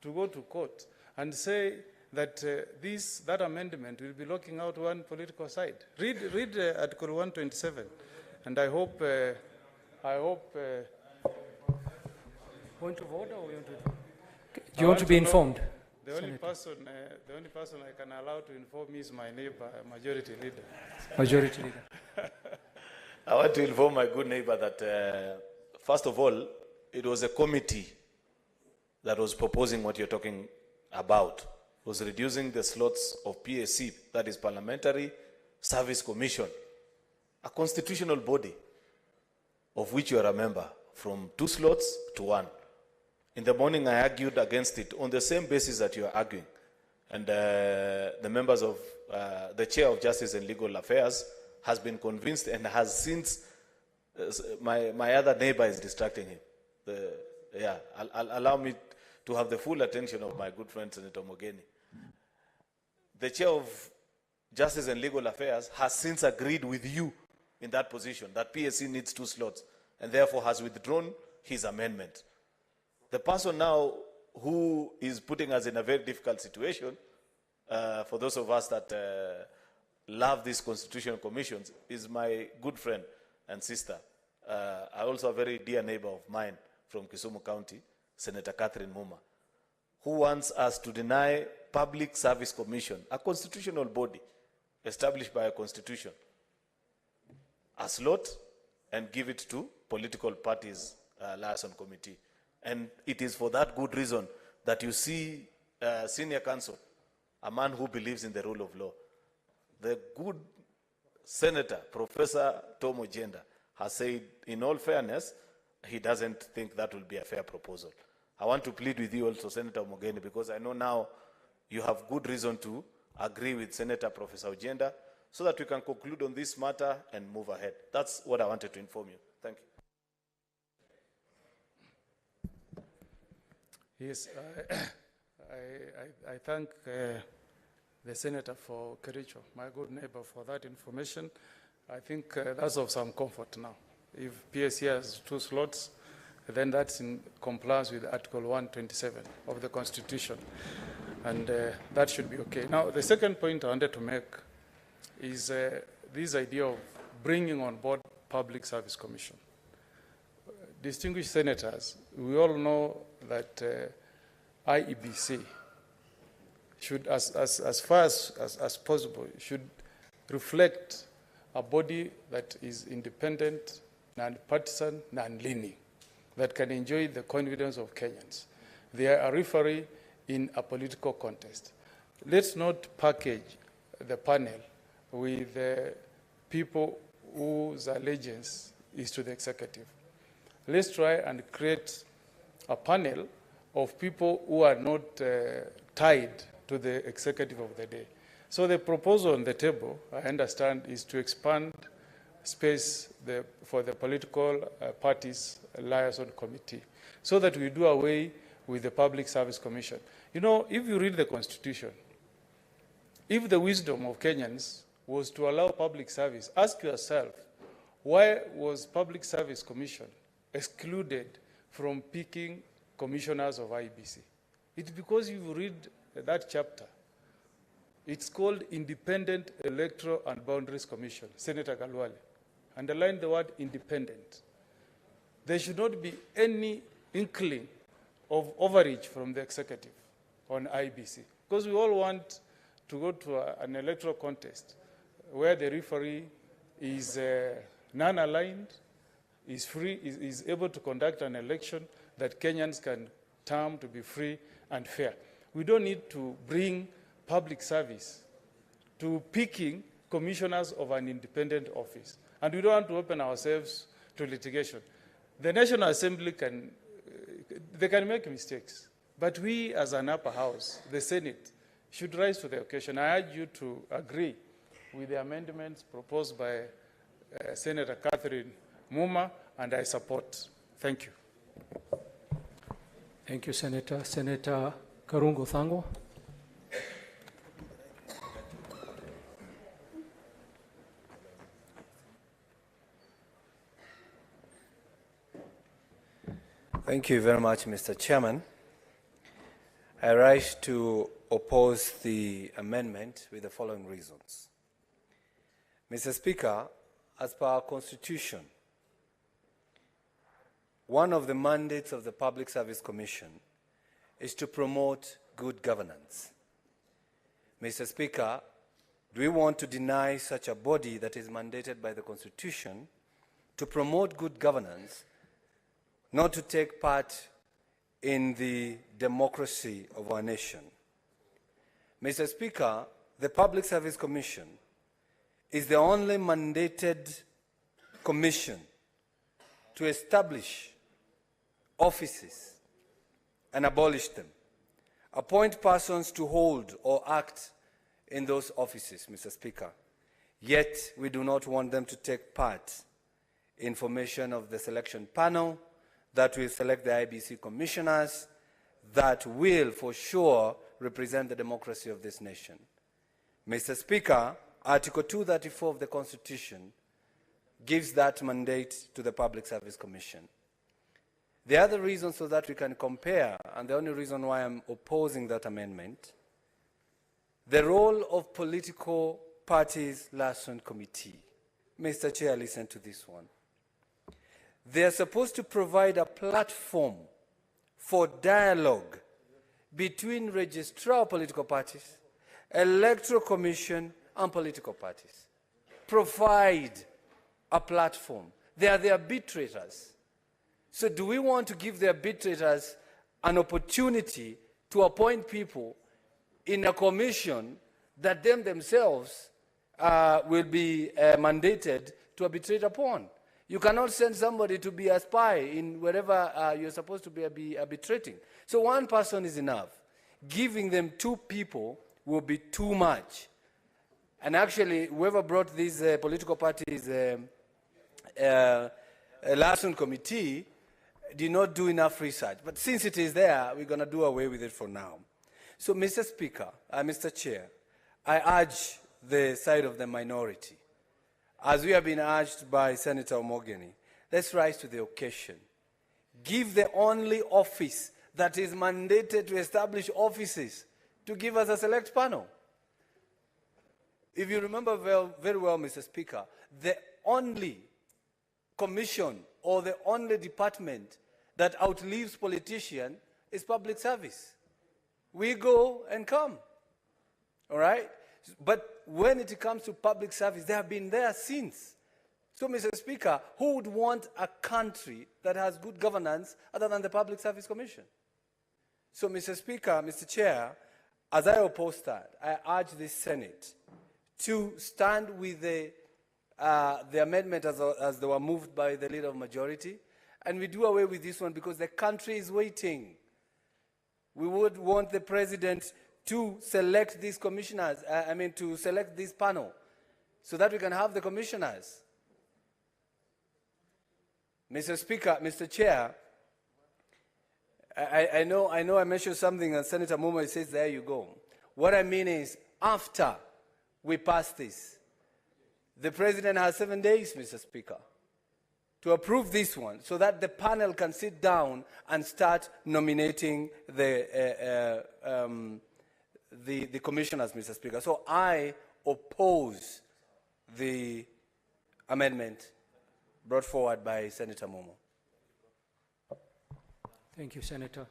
to go to court and say that that amendment will be locking out one political side. Read Article 127, and I hope. Point of order, or do you want to be informed? The only person I can allow to inform me is my neighbor, Majority Leader. Majority Leader. I want to inform my good neighbor that, first of all, it was a committee that was proposing what you're talking about, was reducing the slots of PSC, that is Parliamentary Service Commission, a constitutional body of which you are a member, from 2 slots to 1. In the morning, I argued against it on the same basis that you are arguing. And the members of, the Chair of Justice and Legal Affairs has been convinced and has since, my other neighbor is distracting him. Allow me to have the full attention of my good friend, Senator Mogeni. The Chair of Justice and Legal Affairs has since agreed with you in that position, that PSC needs 2 slots, and therefore has withdrawn his amendment. The person now who is putting us in a very difficult situation, for those of us that love these constitutional commissions, is my good friend and sister, also a very dear neighbor of mine from Kisumu County, Senator Catherine Muma, who wants us to deny Public Service Commission, a constitutional body established by a constitution, a slot and give it to political parties liaison committee. And it is for that good reason that you see senior counsel, a man who believes in the rule of law. The good Senator, Professor Tom Ojenda, has said, in all fairness, he doesn't think that will be a fair proposal. I want to plead with you also, Senator Mogeni, because I know now you have good reason to agree with Senator Professor Ojenda, so that we can conclude on this matter and move ahead. That's what I wanted to inform you. Thank you. Yes, I thank the Senator for Kericho, my good neighbor, for that information. I think that's of some comfort now. If PSC has 2 slots, then that's in compliance with Article 127 of the Constitution. And that should be okay. Now, the second point I wanted to make is this idea of bringing on board Public Service Commission. Distinguished senators, we all know that IEBC should, as far as possible, should reflect a body that is independent, non-partisan, non-leaning, that can enjoy the confidence of Kenyans. They are a referee in a political contest. Let's not package the panel with people whose allegiance is to the executive. Let's try and create a panel of people who are not tied to the executive of the day. So the proposal on the table, I understand, is to expand space for the political parties liaison committee, so that we do away with the Public Service Commission. You know, if you read the Constitution, if the wisdom of Kenyans was to allow public service, ask yourself, why was Public Service Commission excluded from picking commissioners of IEBC? It's because you read that chapter. It's called Independent Electoral and Boundaries Commission. Senator Galwale, underline the word independent. There should not be any inkling of overreach from the executive on IEBC, because we all want to go to an electoral contest where the referee is non-aligned, is free, is able to conduct an election that Kenyans can term to be free and fair. We don't need to bring public service to picking commissioners of an independent office. And we don't want to open ourselves to litigation. The National Assembly can make mistakes, but we as an upper house, the Senate, should rise to the occasion. I urge you to agree with the amendments proposed by Senator Catherine Muma, and I support. Thank you. Thank you, Senator. Senator Karungo Thango. Thank you very much, Mr. Chairman. I rise to oppose the amendment with the following reasons. Mr. Speaker, as per our Constitution, one of the mandates of the Public Service Commission is to promote good governance. Mr. Speaker, do we want to deny such a body that is mandated by the Constitution to promote good governance, not to take part in the democracy of our nation? Mr. Speaker, the Public Service Commission is the only mandated commission to establish offices and abolish them, appoint persons to hold or act in those offices, Mr. Speaker. Yet we do not want them to take part in formation of the selection panel that will select the IEBC commissioners that will for sure represent the democracy of this nation. Mr. Speaker, Article 234 of the Constitution gives that mandate to the Public Service Commission. The other reason so that we can compare, and the only reason why I'm opposing that amendment, the role of political parties liaison committee. Mr. Chair, listen to this one. They are supposed to provide a platform for dialogue between registrar of political parties, electoral commission, and political parties. Provide a platform. They are the arbitrators. So do we want to give the arbitrators an opportunity to appoint people in a commission that themselves will be mandated to arbitrate upon? You cannot send somebody to be a spy in wherever you're supposed to be arbitrating. So one person is enough. Giving them two people will be too much. And actually, whoever brought these political parties liaison committee did not do enough research. But since it is there, we're going to do away with it for now. So, Mr. Speaker, Mr. Chair, I urge the side of the minority, as we have been urged by Senator Omogeni, let's rise to the occasion. Give the only office that is mandated to establish offices to give us a select panel. If you remember very well, Mr. Speaker, the only commission or the only department that outlives politicians is public service. We go and come, all right? But when it comes to public service, they have been there since. So, Mr. Speaker, who would want a country that has good governance other than the Public Service Commission? So, Mr. Speaker, Mr. Chair, as I oppose that, I urge the Senate to stand with the amendment as they were moved by the Leader of Majority, and we do away with this one because the country is waiting. We would want the President to select these commissioners, to select this panel, so that we can have the commissioners. Mr. Speaker, Mr. Chair, I know I mentioned something and Senator Muma says, there you go. What I mean is, after we pass this, the President has 7 days, Mr. Speaker, to approve this one so that the panel can sit down and start nominating the commissioners, Mr. Speaker. So I oppose the amendment brought forward by Senator Momo. Thank you, Senator.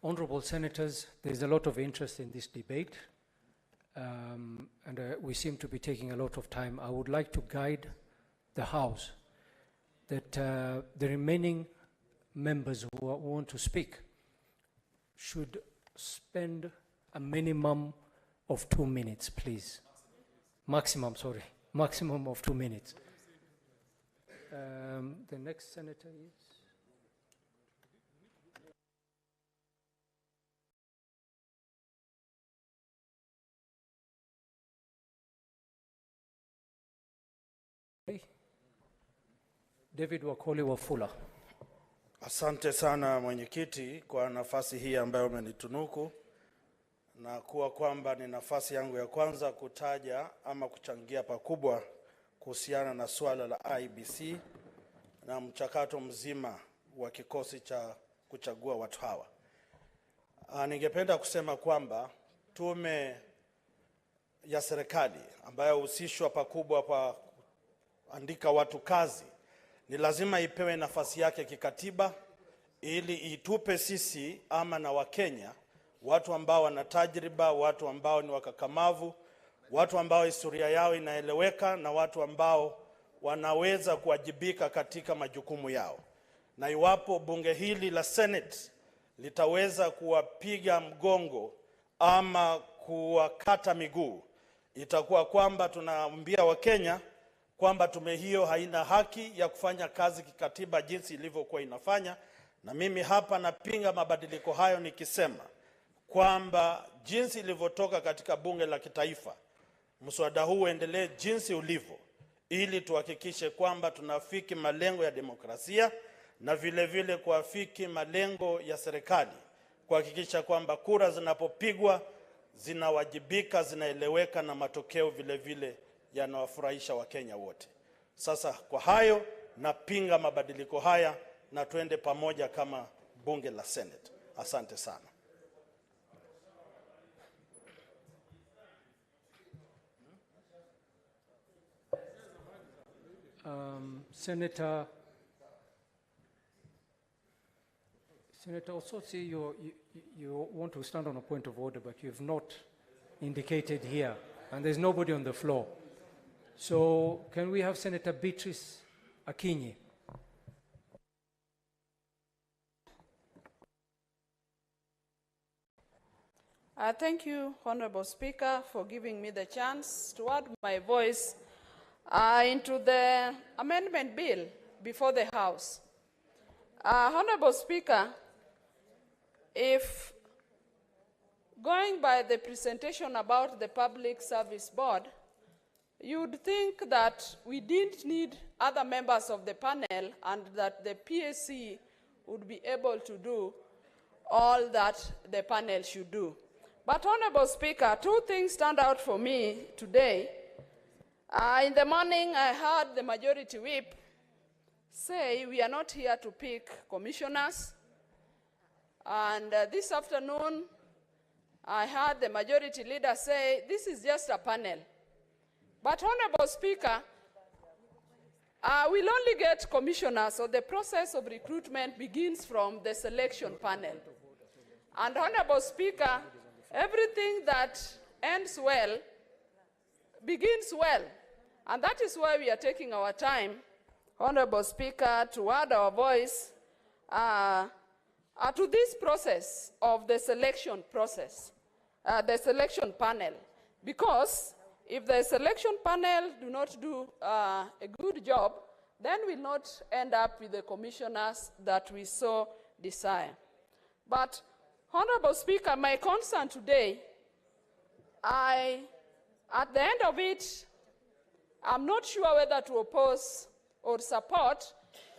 Honorable Senators, there is a lot of interest in this debate, and we seem to be taking a lot of time. I would like to guide the House that the remaining members who want to speak should spend a minimum of 2 minutes, please. Maximum of 2 minutes. The next senator is? David Wakoli Wafula. Asante sana mwenyekiti kwa nafasi hii ambayo umenitunuku, na kuwa kwamba ni nafasi yangu ya kwanza kutaja ama kuchangia pakubwa kuhusiana na swala la IEBC na mchakato mzima wa kikosi cha kuchagua watu hawa. Ningependa kusema kwamba tume ya serikali ambayo husishwa pakubwa kwa kuandika watu kazi ni lazima ipewe nafasi yake kikatiba ili itupe sisi ama na Wakenya watu ambao wana tajriba, watu ambao ni wakakamavu, watu ambao historia yao inaeleweka na watu ambao wanaweza kuwajibika katika majukumu yao. Na iwapo bunge hili la Senate litaweza kuwapiga mgongo ama kuwakata miguu, itakuwa kwamba tunaambia Wakenya kwamba tume hiyo haina haki ya kufanya kazi kikatiba jinsi ilivyokuwa inafanya. Na mimi hapa napinga mabadiliko hayo nikisema kwamba jinsi ilivyotoka katika bunge la kitaifa, mswada huu uendelee jinsi ulivyo, ili tuhakikishe kwamba tunafiki malengo ya demokrasia na vile vile kuafiki malengo ya serikali, kuhakikisha kwamba kura zinapopigwa zinawajibika, zinaeleweka na matokeo vile vile yanawafurahisha Wakenya wote. Sasa kwa hayo napinga mabadiliko haya na tuende pamoja kama bunge la Senate. Asante sana. Senator Osotsi, you want to stand on a point of order, but you have not indicated here, and there's nobody on the floor. So can we have Senator Beatrice Akinyi? Thank you, Honorable Speaker, for giving me the chance to add my voice into the amendment bill before the House. Honorable Speaker, if going by the presentation about the Public Service Board, you'd think that we didn't need other members of the panel and that the PSC would be able to do all that the panel should do. But, Honorable Speaker, two things stand out for me today. In the morning, I heard the Majority Whip say we are not here to pick commissioners. And this afternoon, I heard the Majority Leader say this is just a panel. But, Honorable Speaker, we'll only get commissioners, so the process of recruitment begins from the selection panel. And, Honorable Speaker, everything that ends well begins well. And that is why we are taking our time, Honorable Speaker, to add our voice to this process of the selection process, the selection panel. Because if the selection panel do not do a good job, then we'll not end up with the commissioners that we so desire. But, Honorable Speaker, my concern today, at the end of it, I'm not sure whether to oppose or support,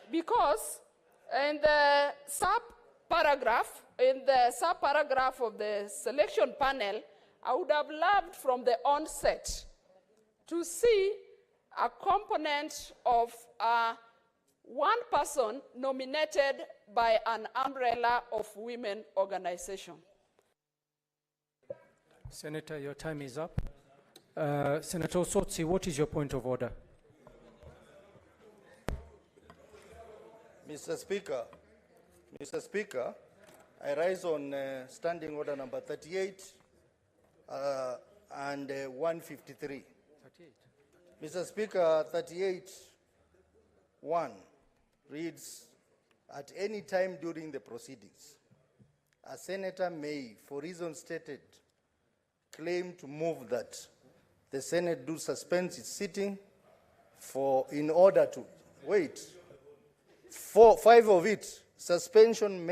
because in the sub-paragraph of the selection panel, I would have loved from the onset to see a component of one person nominated by an umbrella of women organization. Senator, your time is up. Senator Osotsi, what is your point of order? Mr. Speaker, I rise on standing order number 38 and 153. 38. Mr. Speaker, 38(1) reads, at any time during the proceedings, a senator may, for reasons stated, claim to move that the Senate do suspend its sitting in order to, five of it, suspension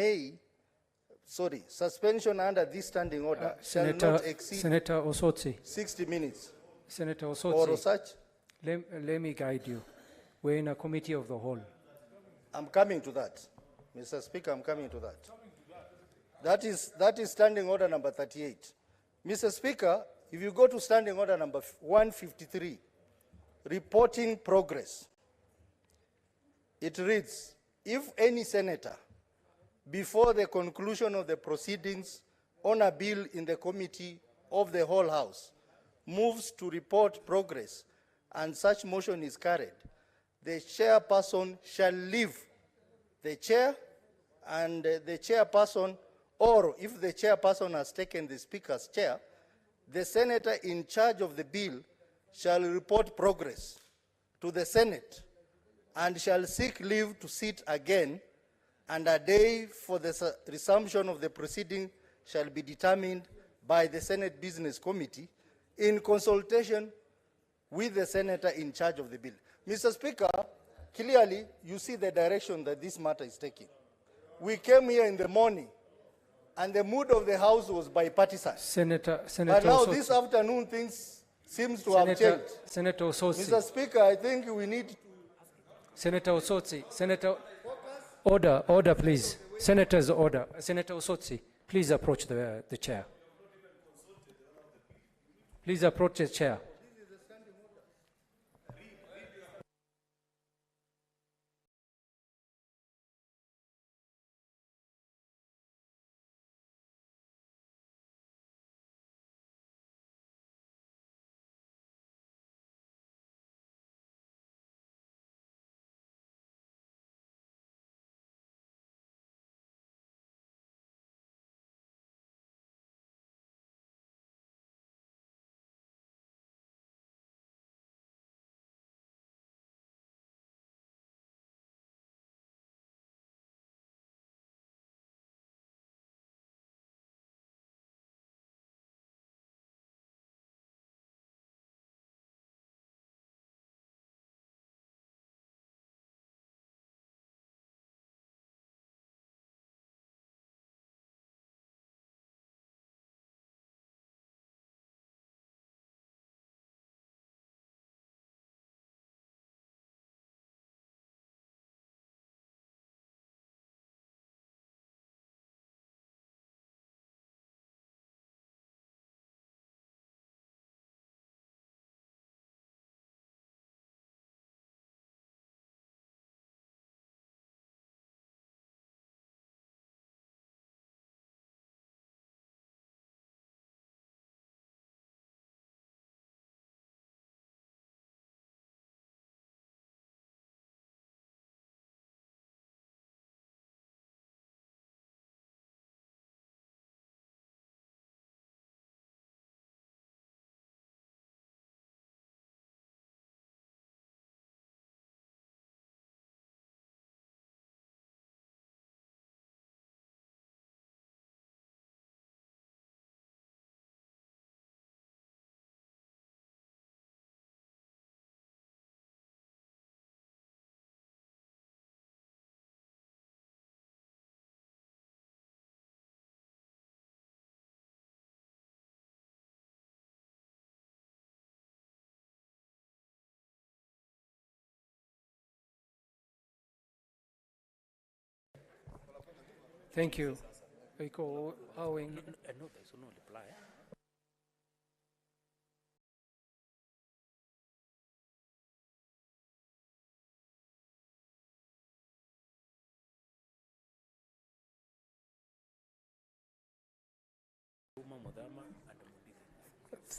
under this standing order shall not exceed Senator Osotsi. 60 minutes. Senator Or Osotsi, such. let me guide you. We're in a committee of the whole. I'm coming to that. Mr. Speaker, I'm coming to that. That is standing order number 38. Mr. Speaker, if you go to standing order number 153, reporting progress, it reads, if any senator, before the conclusion of the proceedings on a bill in the committee of the whole House, moves to report progress and such motion is carried, the chairperson shall leave the chair, and the chairperson, or if the chairperson has taken the speaker's chair, the senator in charge of the bill shall report progress to the Senate and shall seek leave to sit again, and a day for the resumption of the proceeding shall be determined by the Senate Business Committee in consultation with the senator in charge of the bill. Mr. Speaker, clearly you see the direction that this matter is taking. We came here in the morning and the mood of the House was bipartisan. Senator But now Osotsi. this afternoon things seems to have changed. Senator Osotsi. Mr. Speaker, I think we need... Senator Osotsi. Order, please. Senators, order. Senator Osotsi, please approach the chair. Please approach the chair. Thank you. Iko Howing. No, there's no reply.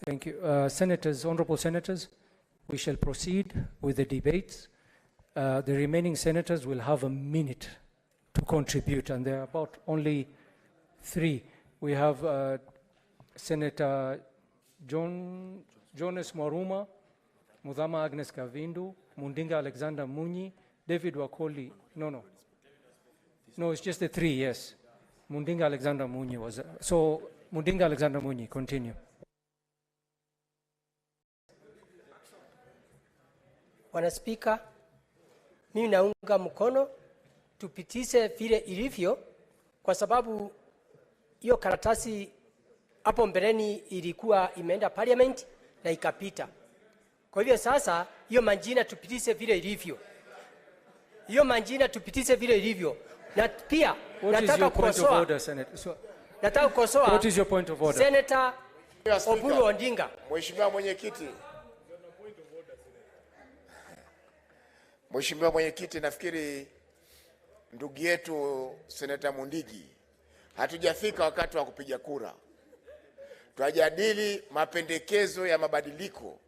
Thank you. Senators, honorable senators, we shall proceed with the debates. The remaining senators will have a minute to contribute, and there are about only 3. We have Senator Jonas Mwaruma, Mudhama Agnes Kavindu, Mundinga Alexander Munyi, David Wakoli. No, it's just the 3, yes. Mundinga Alexander Munyi was. So, Mundinga Alexander Munyi, continue. Bwana Spika, mimi naunga mkono tupitishe vile ilivyo, kwa sababu hiyo karatasi hapo mbeleni ilikuwa imeenda parliament na ikapita. Kwa hivyo sasa hiyo manjina tupitishe vile ilivyo. Hiyo manjina tupitishe vile ilivyo. Na pia nataka kukosoa. Nataka kukosoa. What is your point of order? Senator Oburu Ondinga. Mheshimiwa Mwenyekiti. Mheshimiwa Mwenyekiti, nafikiri ndugu yetu Seneta Mundigi, hatujafika wakati wa kupiga kura. Tunajadili mapendekezo ya mabadiliko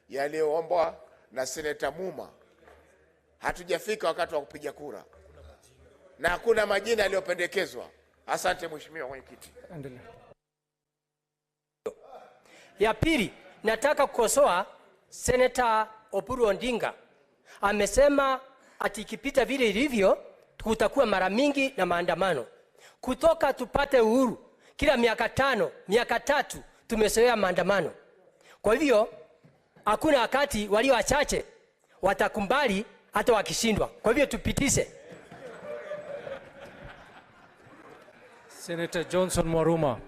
yaliyoombwa na Seneta Muma. Hatujafika wakati wa kupiga kura. Na hakuna majina yaliyopendekezwa. Asante Mheshimiwa Mwenyekiti. Ya pili, nataka kukosoa Senator Oburu Ondinga. Amesema ati ikipita vile ilivyo kutakuwa mara mingi na maandamano. Kutoka tupate uhuru kila miaka 5, miaka 3 tumezoea maandamano. Kwa hivyo hakuna wakati walio wachache watakumbali hata wakishindwa. Kwa hivyo tupitishe. Senator Johnson Mwaruma.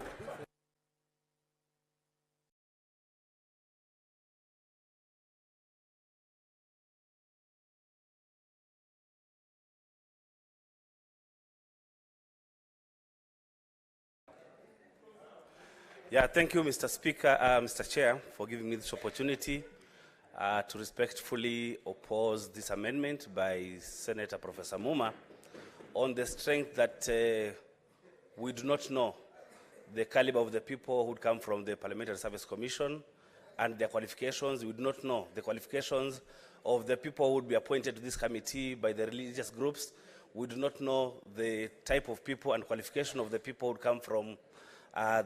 Yeah, thank you, Mr. Speaker, Mr. Chair, for giving me this opportunity to respectfully oppose this amendment by Senator Professor Muma on the strength that we do not know the caliber of the people who would come from the Parliamentary Service Commission and their qualifications. We do not know the qualifications of the people who would be appointed to this committee by the religious groups. We do not know the type of people and qualification of the people who would come from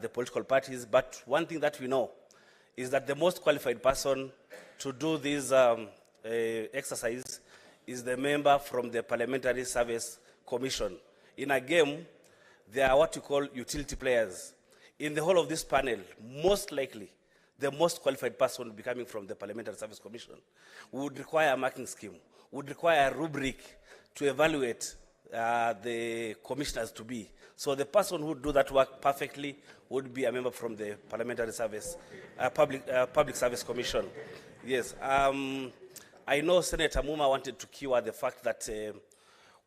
the political parties. But one thing that we know is that the most qualified person to do this exercise is the member from the Parliamentary Service Commission. In a game, there are what you call utility players. In the whole of this panel, most likely, the most qualified person would be coming from the Parliamentary Service Commission. We would require a marking scheme, would require a rubric to evaluate the commissioners to be. So the person who would do that work perfectly would be a member from the Parliamentary Service, Public Service Commission. Yes, I know Senator Muma wanted to cure the fact that we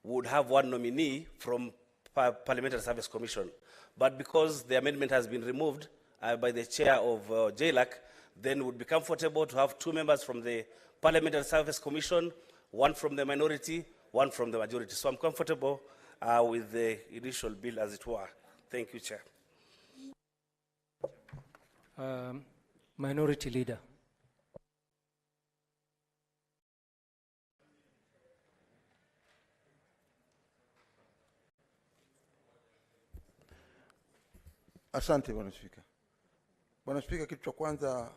would have one nominee from Parliamentary Service Commission. But because the amendment has been removed by the chair of JLAC, then would be comfortable to have 2 members from the Parliamentary Service Commission, 1 from the minority, 1 from the majority. So I'm comfortable with the initial bill as it were. Thank you, Chair. Minority Leader. Asante Bwana Spika. Bwana Spika, kitu cha kwanza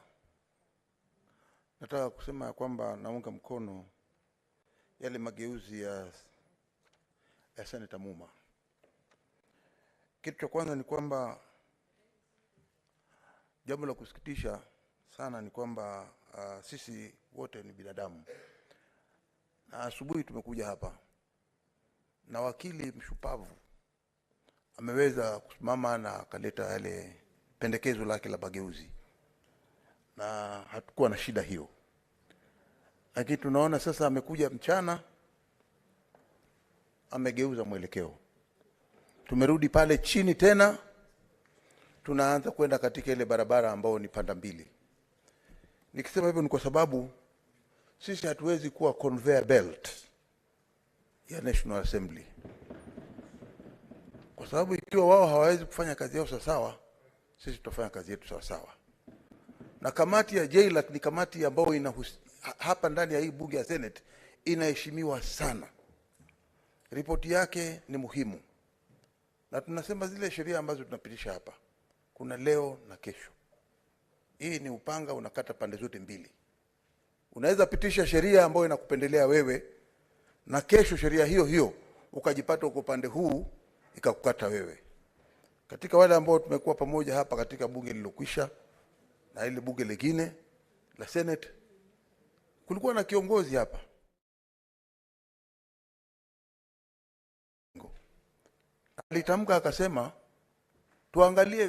nataka kusema ya kwamba naunga mkono yale mageuzi ya Senator Muma. Kitu cha kwanza ni kwamba jambo la kusikitisha sana ni kwamba sisi wote ni binadamu. Na asubuhi tumekuja hapa na wakili mshupavu ameweza kusimama na akaleta yale pendekezo lake la mageuzi, na hatukuwa na shida hiyo. Lakini tunaona sasa amekuja mchana amegeuza mwelekeo. tumerudi pale chini tena, tunaanza kwenda katika ile barabara ambao ni panda mbili. Nikisema hivyo ni kwa sababu sisi hatuwezi kuwa conveyor belt ya National Assembly, kwa sababu ikiwa wao hawawezi kufanya kazi yao sawa, sisi tutafanya kazi yetu sawa. Na kamati ya JLAC ni kamati ambayo hapa ndani ya hii bunge ya Senate inaheshimiwa sana. Ripoti yake ni muhimu, na tunasema zile sheria ambazo tunapitisha hapa, kuna leo na kesho. Hii ni upanga unakata pande zote mbili. Unaweza pitisha sheria ambayo inakupendelea wewe, na kesho sheria hiyo hiyo ukajipata uko pande huu ikakukata wewe. Katika wale ambao tumekuwa pamoja hapa katika bunge lililokwisha na ile bunge lingine la Senate, kulikuwa na kiongozi hapa alitamka akasema tuangalie